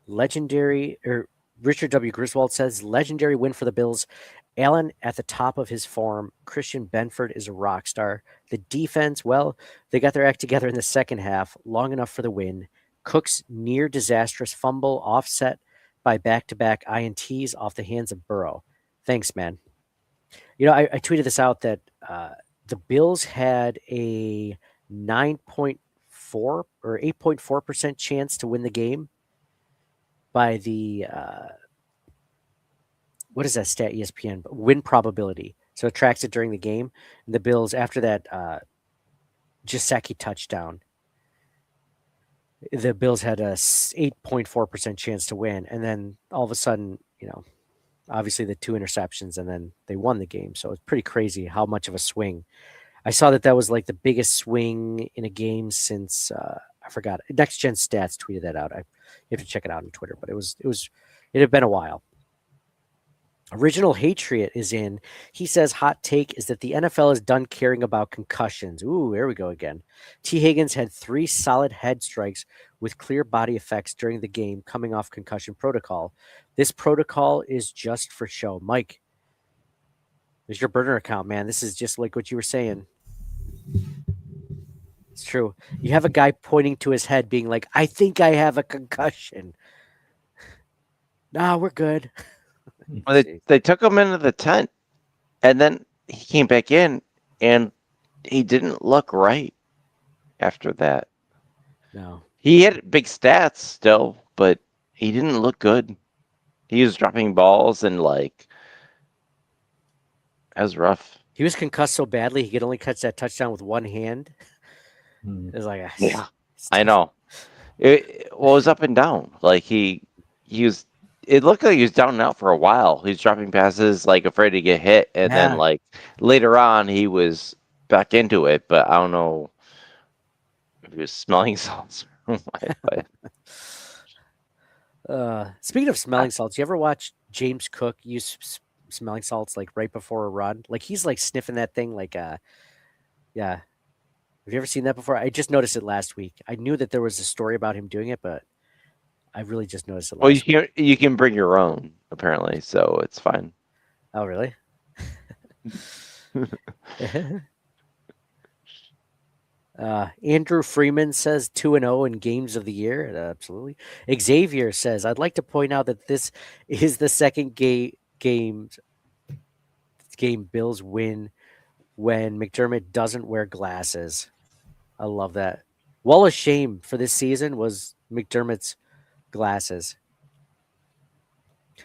Richard W. Griswold says, legendary win for the Bills. Allen at the top of his form. Christian Benford is a rock star. The defense, well, they got their act together in the second half, long enough for the win. Cook's near disastrous fumble offset by back-to-back INTs off the hands of Burrow. Thanks, man. I tweeted this out that the Bills had a 9.4 or 8.4% chance to win the game by the what is that stat, ESPN? Win probability. So it tracks it during the game. And the Bills, after that Gesicki touchdown, the Bills had a 8.4% chance to win. And then all of a sudden, obviously the 2 interceptions, and then they won the game. So it's pretty crazy how much of a swing. I saw that was like the biggest swing in a game since I forgot. Next Gen Stats tweeted that out. You have to check it out on Twitter, but it had been a while. Original Hatriot is in. He says, hot take is that the NFL is done caring about concussions. Ooh, there we go again. T. Higgins had 3 solid head strikes with clear body effects during the game coming off concussion protocol. This protocol is just for show. Mike, there's your burner account, man. This is just like what you were saying. It's true. You have a guy pointing to his head being like, I think I have a concussion. No, we're good. Well, they took him into the tent, and then he came back in and he didn't look right after that. No. He had big stats still, but he didn't look good. He was dropping balls and like that was rough. He was concussed so badly he could only catch that touchdown with one hand. Hmm. It was like, Yeah, it's I tough. know. It was up and down. Like he was. It looked like he was down and out for a while. He was dropping passes, like afraid to get hit, and then Yeah. like later on he was back into it. But I don't know if he was smelling salts or what. But Speaking of smelling salts, you ever watch James Cook use smelling salts like right before a run? Like he's like sniffing that thing like yeah. Have you ever seen that before? I just noticed it last week. I knew that there was a story about him doing it, but I really just noticed it well, last week. you can bring your own apparently, so it's fine. Oh, really? Andrew Freeman says 2-0 in games of the year. Absolutely. Xavier says, I'd like to point out that this is the second game Bills win when McDermott doesn't wear glasses. I love that. Wall of shame for this season was McDermott's glasses.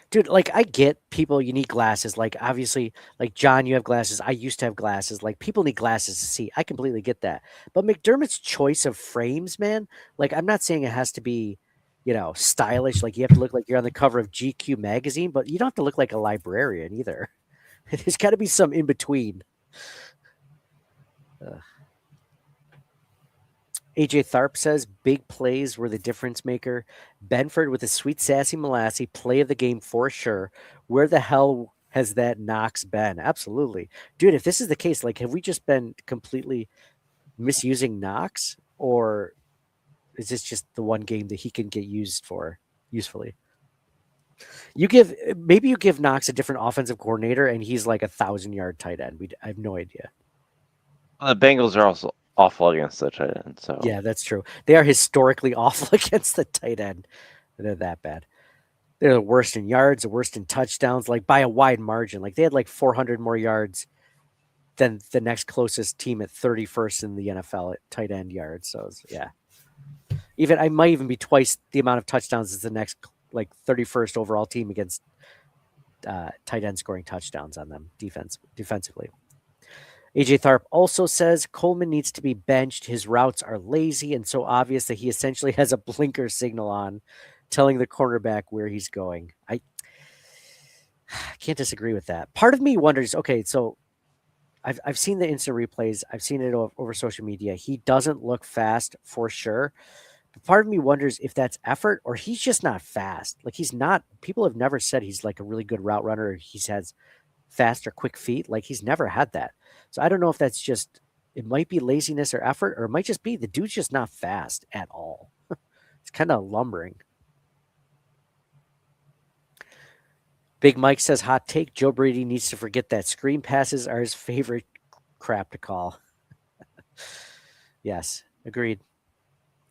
Dude, like I get people you need glasses. Like obviously, like John, you have glasses. I used to have glasses. Like people need glasses to see. I completely get that. But McDermott's choice of frames, man, like I'm not saying it has to be, stylish. Like you have to look like you're on the cover of GQ magazine, but you don't have to look like a librarian either. There's got to be some in between. AJ Tharp says big plays were the difference maker. Benford with a sweet sassy Molassy play of the game for sure. Where the hell has that Knox been? Absolutely. Dude, if this is the case, like have we just been completely misusing Knox? Or is this just the one game that he can get used for usefully? Maybe you give Knox a different offensive coordinator and he's like 1,000-yard tight end. I have no idea. The Bengals are also awful against the tight end. So Yeah, that's true. They are historically awful against the tight end. They're that bad. They're the worst in yards, the worst in touchdowns, like by a wide margin. Like they had like 400 more yards than the next closest team at 31st in the NFL at tight end yards. So yeah, I might even be twice the amount of touchdowns as the next like 31st overall team against tight end scoring touchdowns on them defensively. AJ Tharp also says Coleman needs to be benched. His routes are lazy and so obvious that he essentially has a blinker signal on, telling the cornerback where he's going. I can't disagree with that. Part of me wonders, okay, so I've seen the instant replays. I've seen it over social media. He doesn't look fast for sure. But part of me wonders if that's effort or he's just not fast. Like he's not, people have never said he's like a really good route runner. Or he has fast or quick feet. Like he's never had that. So I don't know if that's just, it might be laziness or effort, or it might just be the dude's just not fast at all. It's kind of lumbering. Big Mike says, hot take, Joe Brady needs to forget that screen passes are his favorite crap to call. Yes, agreed.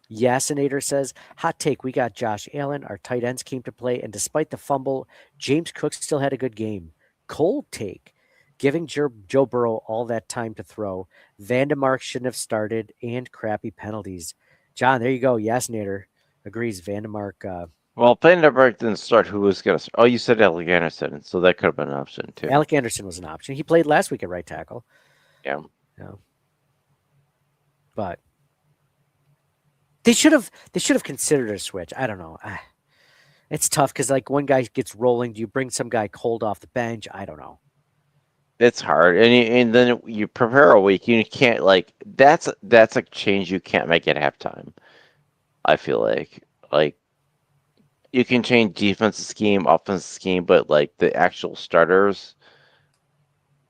Yasinator says, hot take, we got Josh Allen. Our tight ends came to play, and despite the fumble, James Cook still had a good game. Cold take, giving Joe Burrow all that time to throw. Vandemark shouldn't have started, and crappy penalties. John, there you go. Yasinator agrees. Vandemark. Well, Vandenberg didn't start. Who was going to start? Oh, you said Alec Anderson, so that could have been an option too. Alec Anderson was an option. He played last week at right tackle. Yeah. But they should have considered a switch. I don't know. It's tough because like one guy gets rolling. Do you bring some guy cold off the bench? I don't know. It's hard, and then you prepare a week. You can't like that's a change you can't make at halftime. I feel like you can change defensive scheme, offensive scheme, but like the actual starters,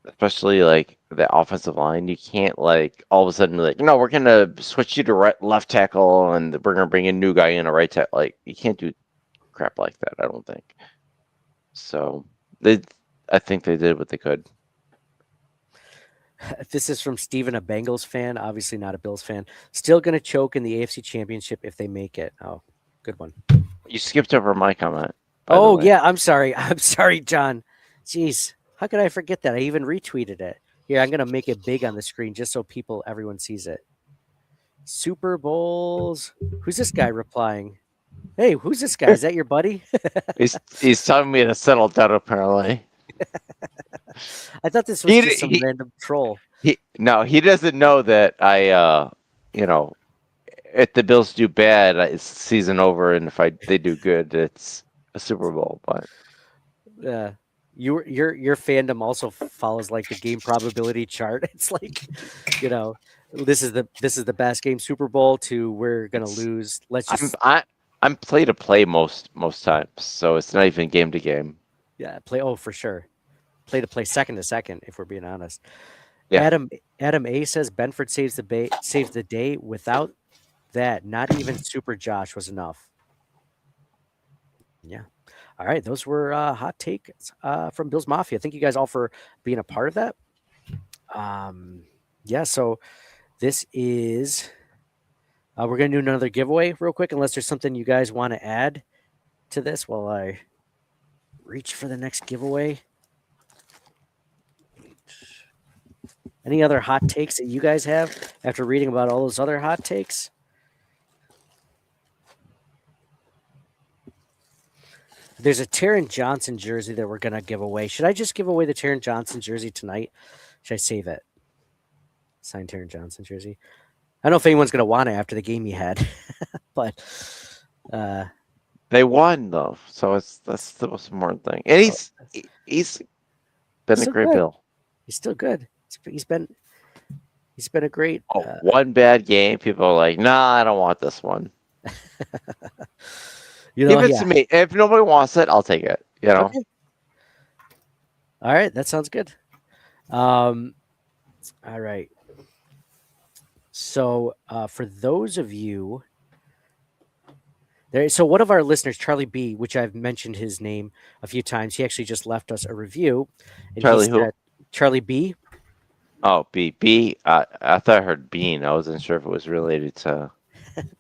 especially like the offensive line, you can't like all of a sudden be like, no, we're gonna switch you to left tackle, and we're gonna bring a new guy in a right tackle. Like you can't do crap like that. I don't think. So I think they did what they could. This is from Steven, a Bengals fan, obviously not a Bills fan. Still going to choke in the AFC Championship if they make it. Oh, good one. You skipped over my comment. Oh, yeah. I'm sorry. I'm sorry, John. Jeez. How could I forget that? I even retweeted it. Here, I'm gonna make it big on the screen just so everyone sees it. Super Bowls. Who's this guy replying? Hey, who's this guy? Is that your buddy? He's telling me to settle down. Apparently, I thought this was just some random troll. he doesn't know that I if the Bills do bad, it's season over, and if they do good, it's a Super Bowl. But your fandom also follows like the game probability chart. It's like, this is the best game, Super Bowl, to we're gonna lose. I'm play to play most times, so it's not even game to game. Yeah, for sure. Play to play, second to second, if we're being honest. Yeah. Adam A says Benford saves the day. Without that, not even Super Josh was enough. Yeah. All right, those were hot takes from Bills Mafia. Thank you guys all for being a part of that. Yeah, so this is we're gonna do another giveaway real quick, unless there's something you guys want to add to this while I reach for the next giveaway. Any other hot takes that you guys have after reading about all those other hot takes? There's a Taron Johnson jersey that we're going to give away. Should I just give away the Taron Johnson jersey tonight? Should I save it? Signed Taron Johnson jersey. I don't know if anyone's going to want it after the game you had, but they won though, so that's the most important thing. And he's been a great Bill. He's still good. He's been a great. One bad game, people are like, "Nah, I don't want this one." Give it to me. If nobody wants it, I'll take it. Okay. All right, that sounds good. All right. So for those of you there, so one of our listeners, Charlie B, which I've mentioned his name a few times, he actually just left us a review. And Charlie who? Charlie B. Oh, B. I thought I heard Bean. I wasn't sure if it was related to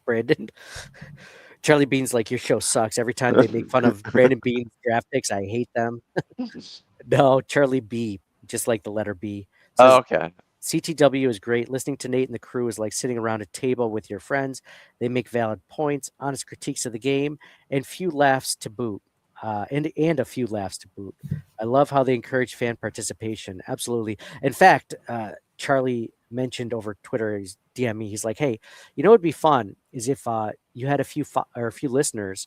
Brandon. Charlie Bean's like, your show sucks. Every time they make fun of Brandon Bean's draft picks, I hate them. No, Charlie B, just like the letter B. Says, okay. CTW is great. Listening to Nate and the crew is like sitting around a table with your friends. They make valid points, honest critiques of the game, and few laughs to boot. And a few laughs to boot. I love how they encourage fan participation. Absolutely. In fact, Charlie mentioned over Twitter, he's DM me. He's like, "Hey, you know what'd be fun is if you had a few listeners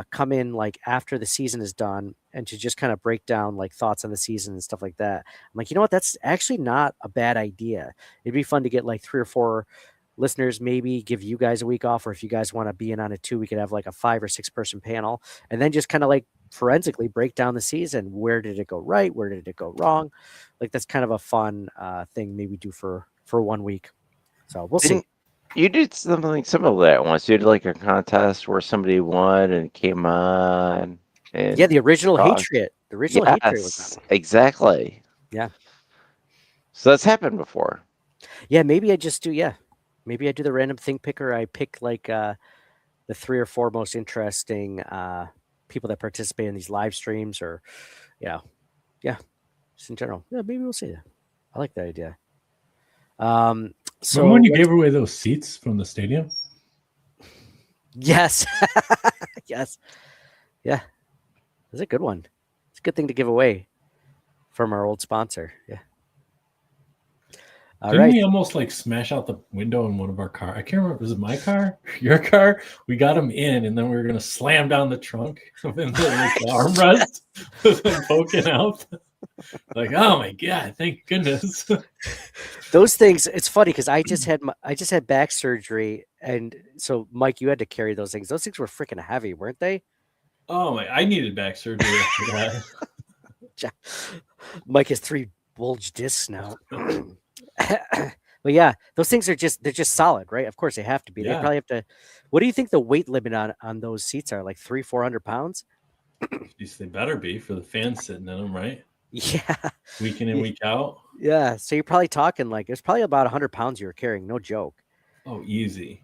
come in like after the season is done and to just kind of break down like thoughts on the season and stuff like that." I'm like, you know what? That's actually not a bad idea. It'd be fun to get like 3 or 4 listeners, maybe give you guys a week off, or if you guys want to be in on it too, we could have like a 5 or 6 person panel and then just kind of like forensically break down the season. Where did it go right? Where did it go wrong? Like that's kind of a fun thing maybe do for 1 week. So we'll see. You did something similar to that once. You did like a contest where somebody won and came on. And the original Hatred. The original Hatred was on. Exactly. Yeah. So that's happened before. Yeah, maybe I just do. Yeah, maybe I do the random thing picker. I pick like the 3 or 4 most interesting people that participate in these live streams, or just in general. Yeah, maybe we'll see that. I like that idea. So remember when you gave away those seats from the stadium? Yes. Yes. Yeah. That's a good one. It's a good thing to give away from our old sponsor. Yeah. Didn't we almost like smash out the window in one of our cars? I can't remember. Was it my car? Your car? We got him in, and then we were going to slam down the trunk and the armrest was poking out. Like, oh my God, thank goodness. Those things, it's funny because I just had back surgery, and so Mike, you had to carry those things. Those things were freaking heavy, weren't they? Oh my, I needed back surgery after that. Mike has 3 bulge discs now. But yeah, those things they're just solid, right? Of course they have to be. Yeah. They probably have to. What do you think the weight limit on those seats are? Like 300-400 pounds? Jeez, they better be for the fans sitting in them, right? Yeah. Week in and week out. Yeah. So you're probably talking like it's probably about 100 pounds you were carrying. No joke. Oh, easy.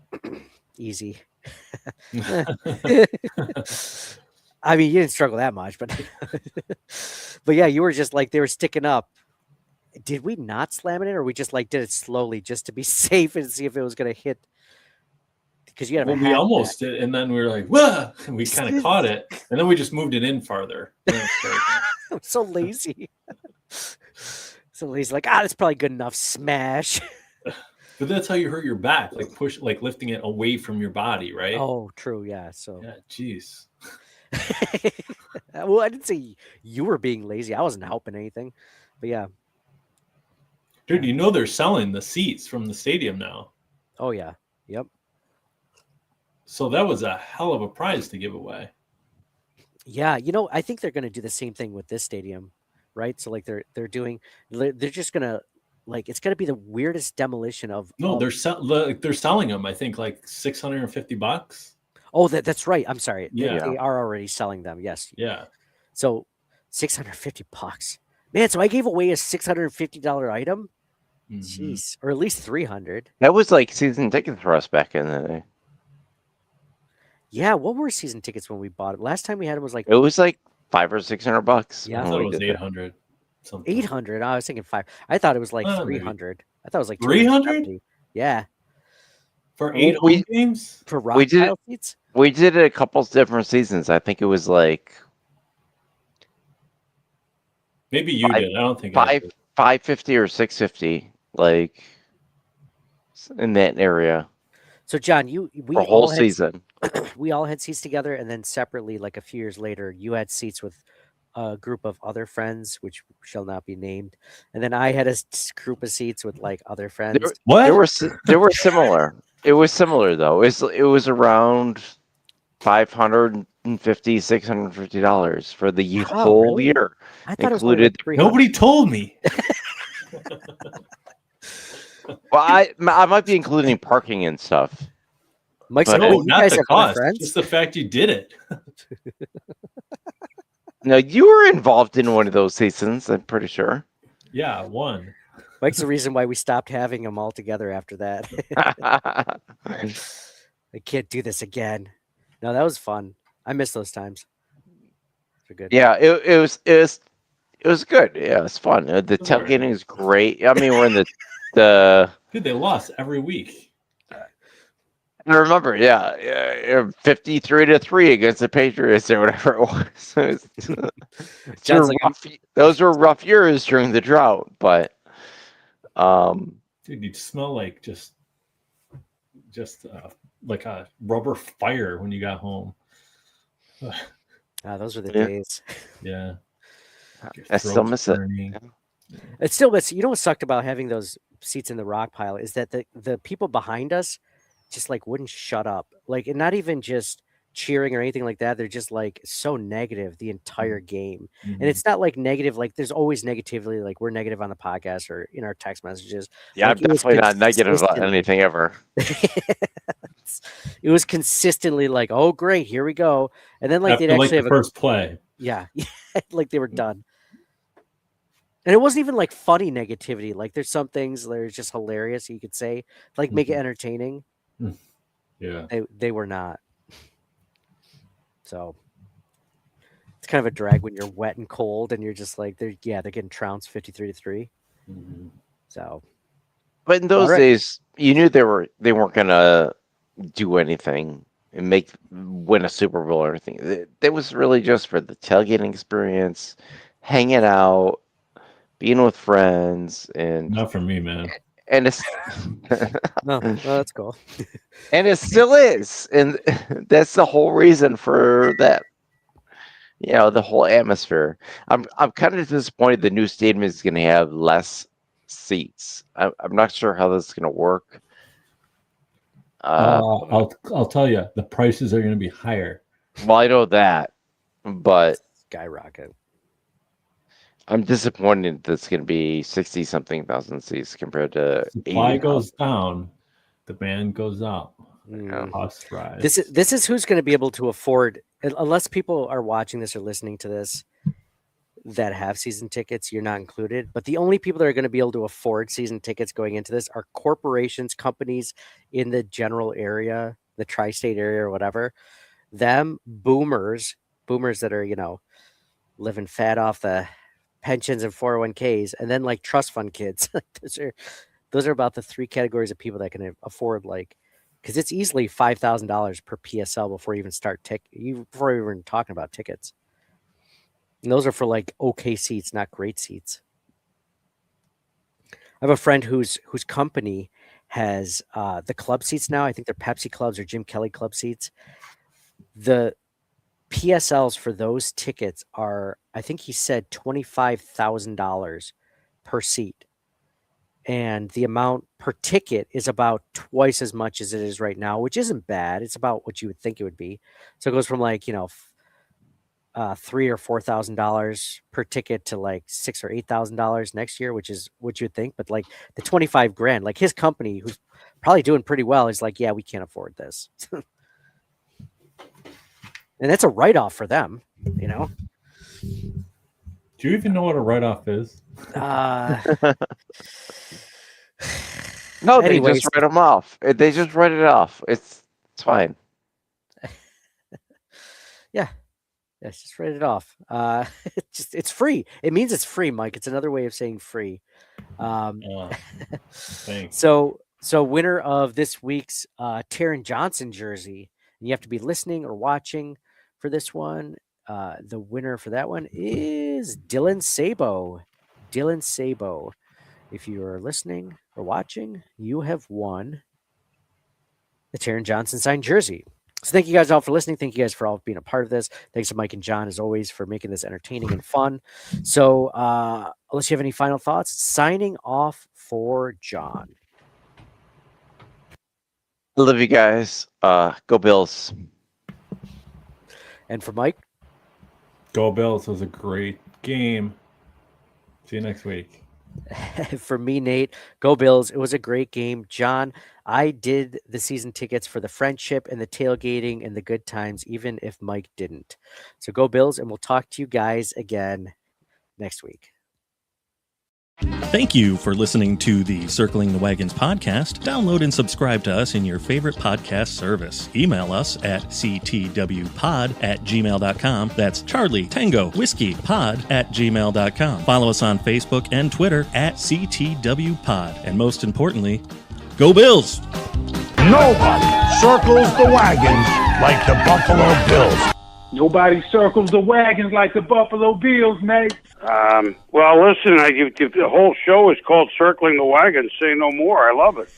Easy. I mean, you didn't struggle that much, but yeah, you were just like they were sticking up. did we not slam it in, or we just like did it slowly just to be safe and see if it was going to hit? Because you have we almost did, and then we were like, "Whoa!" And we kind of caught it, and then we just moved it in farther. I'm so lazy. So lazy, like, that's probably good enough. Smash. But that's how you hurt your back, like lifting it away from your body, right? Oh, true. Yeah. So. Yeah. Jeez. Well, I didn't say you were being lazy. I wasn't helping anything, but yeah. Dude, you know they're selling the seats from the stadium now. Oh yeah. Yep. So that was a hell of a prize to give away. Yeah, I think they're going to do the same thing with this stadium, right? So like they're just going to it's going to be the weirdest demolition of. No, they're selling them. I think like $650. Oh, that's right. I'm sorry. Yeah. They are already selling them. Yes. Yeah. So $650. Man, so I gave away a $650 item. Jeez, or at least 300. That was like season tickets for us back in the day. Yeah, what were season tickets when we bought it? Last time we had it was like $500 or $600. Yeah, I thought it was 800. 800. I was thinking 5. I thought it was like 300. I thought it was like 300. Yeah, for 8 home games for rock tile seats. We did it a couple different seasons. I think it was like maybe you did. I don't think 550 or 650, like in that area. So John, we for a whole season. We all had seats together, and then separately, like a few years later, you had seats with a group of other friends, which shall not be named, and then I had a group of seats with like other friends. They were similar. It was similar though. It was around $550, $650 for the whole year. I thought included. It was nobody told me. Well, I might be including parking and stuff. Mike's but like, no, you not guys the have cost. friends? Just the fact you did it. No, you were involved in one of those seasons. I'm pretty sure. Yeah, one. Mike's the reason why we stopped having them all together after that. I can't do this again. No, that was fun. I miss those times. They're good. Yeah, it was good. Yeah, it's fun. The tailgating is great. I mean, we're in the Dude, they lost every week. I remember, 53-3 against the Patriots or whatever it was. Those were rough years during the drought, but dude, you'd smell like just like a rubber fire when you got home. Those were the days. Yeah, I still miss it. It's still, you know what sucked about having those seats in the rock pile is that the people behind us just like wouldn't shut up, like, and not even just cheering or anything like that. They're just like so negative the entire game. And it's not like negative, like there's always negativity, like we're negative on the podcast or in our text messages. Yeah, like, I'm definitely not negative about anything ever. It was consistently like, oh great, here we go. And then like they'd actually have the first play. Yeah. Like they were done. And it wasn't even like funny negativity. Like there's some things that are just hilarious, you could say, like make it entertaining. Yeah, they were not. So it's kind of a drag when you're wet and cold, and you're just like they're getting trounced 53-3. So, but in those days, you knew they weren't gonna do anything and win a Super Bowl or anything. It was really just for the tailgating experience, hanging out, being with friends, and not for me, man. And it's no, that's cool. And it still is, and that's the whole reason for that. The whole atmosphere. I'm kind of disappointed the new stadium is going to have less seats. I'm not sure how this is going to work. I'll tell you, the prices are going to be higher. Well, I know that, but skyrocket. I'm disappointed that it's going to be 60-something thousand seats compared to supply goes down, demand goes up. Costs rise. This is who's going to be able to afford, unless people are watching this or listening to this that have season tickets, you're not included. But the only people that are going to be able to afford season tickets going into this are corporations, companies in the general area, the tri-state area or whatever. Them boomers that are, living fat off the pensions and 401ks, and then like trust fund kids. those are about the three categories of people that can afford, like, because it's easily $5,000 per PSL before you even before you're even talking about tickets. And those are for like okay seats, not great seats. I have a friend whose company has the club seats now. I think they're Pepsi clubs or Jim Kelly club seats. The PSLs for those tickets are, I think he said, $25,000 per seat. And the amount per ticket is about twice as much as it is right now, which isn't bad. It's about what you would think it would be. So it goes from like, $3,000 or $4,000 per ticket to like $6,000 or $8,000 next year, which is what you'd think. But like the $25,000, like his company, who's probably doing pretty well, is like, yeah, we can't afford this. And that's a write-off for them, Do you even know what a write-off is? No, they Anyways. just write them off. They just write it off. It's fine. Yeah, just write it off. It's free. It means it's free, Mike. It's another way of saying free. Thanks. So winner of this week's Taron Johnson jersey, and you have to be listening or watching for this one. The winner for that one is Dylan Sabo. Dylan Sabo. If you are listening or watching, you have won the Taron Johnson signed jersey. So thank you guys all for listening. Thank you guys for all being a part of this. Thanks to Mike and John, as always, for making this entertaining and fun. So unless you have any final thoughts, signing off for John. Love you guys. Go Bills. And for Mike? Go Bills. It was a great game. See you next week. For me, Nate, go Bills. It was a great game. John, I did the season tickets for the friendship and the tailgating and the good times, even if Mike didn't. So go Bills, and we'll talk to you guys again next week. Thank you for listening to the Circling the Wagons podcast. Download and subscribe to us in your favorite podcast service. Email us at ctwpod@gmail.com. That's Charlie Tango Whiskey Pod@gmail.com. Follow us on Facebook and Twitter at CTWPod. And most importantly, go Bills! Nobody circles the wagons like the Buffalo Bills. Nobody circles the wagons like the Buffalo Bills, Nate. Well, listen, the whole show is called Circling the Wagons. Say no more. I love it.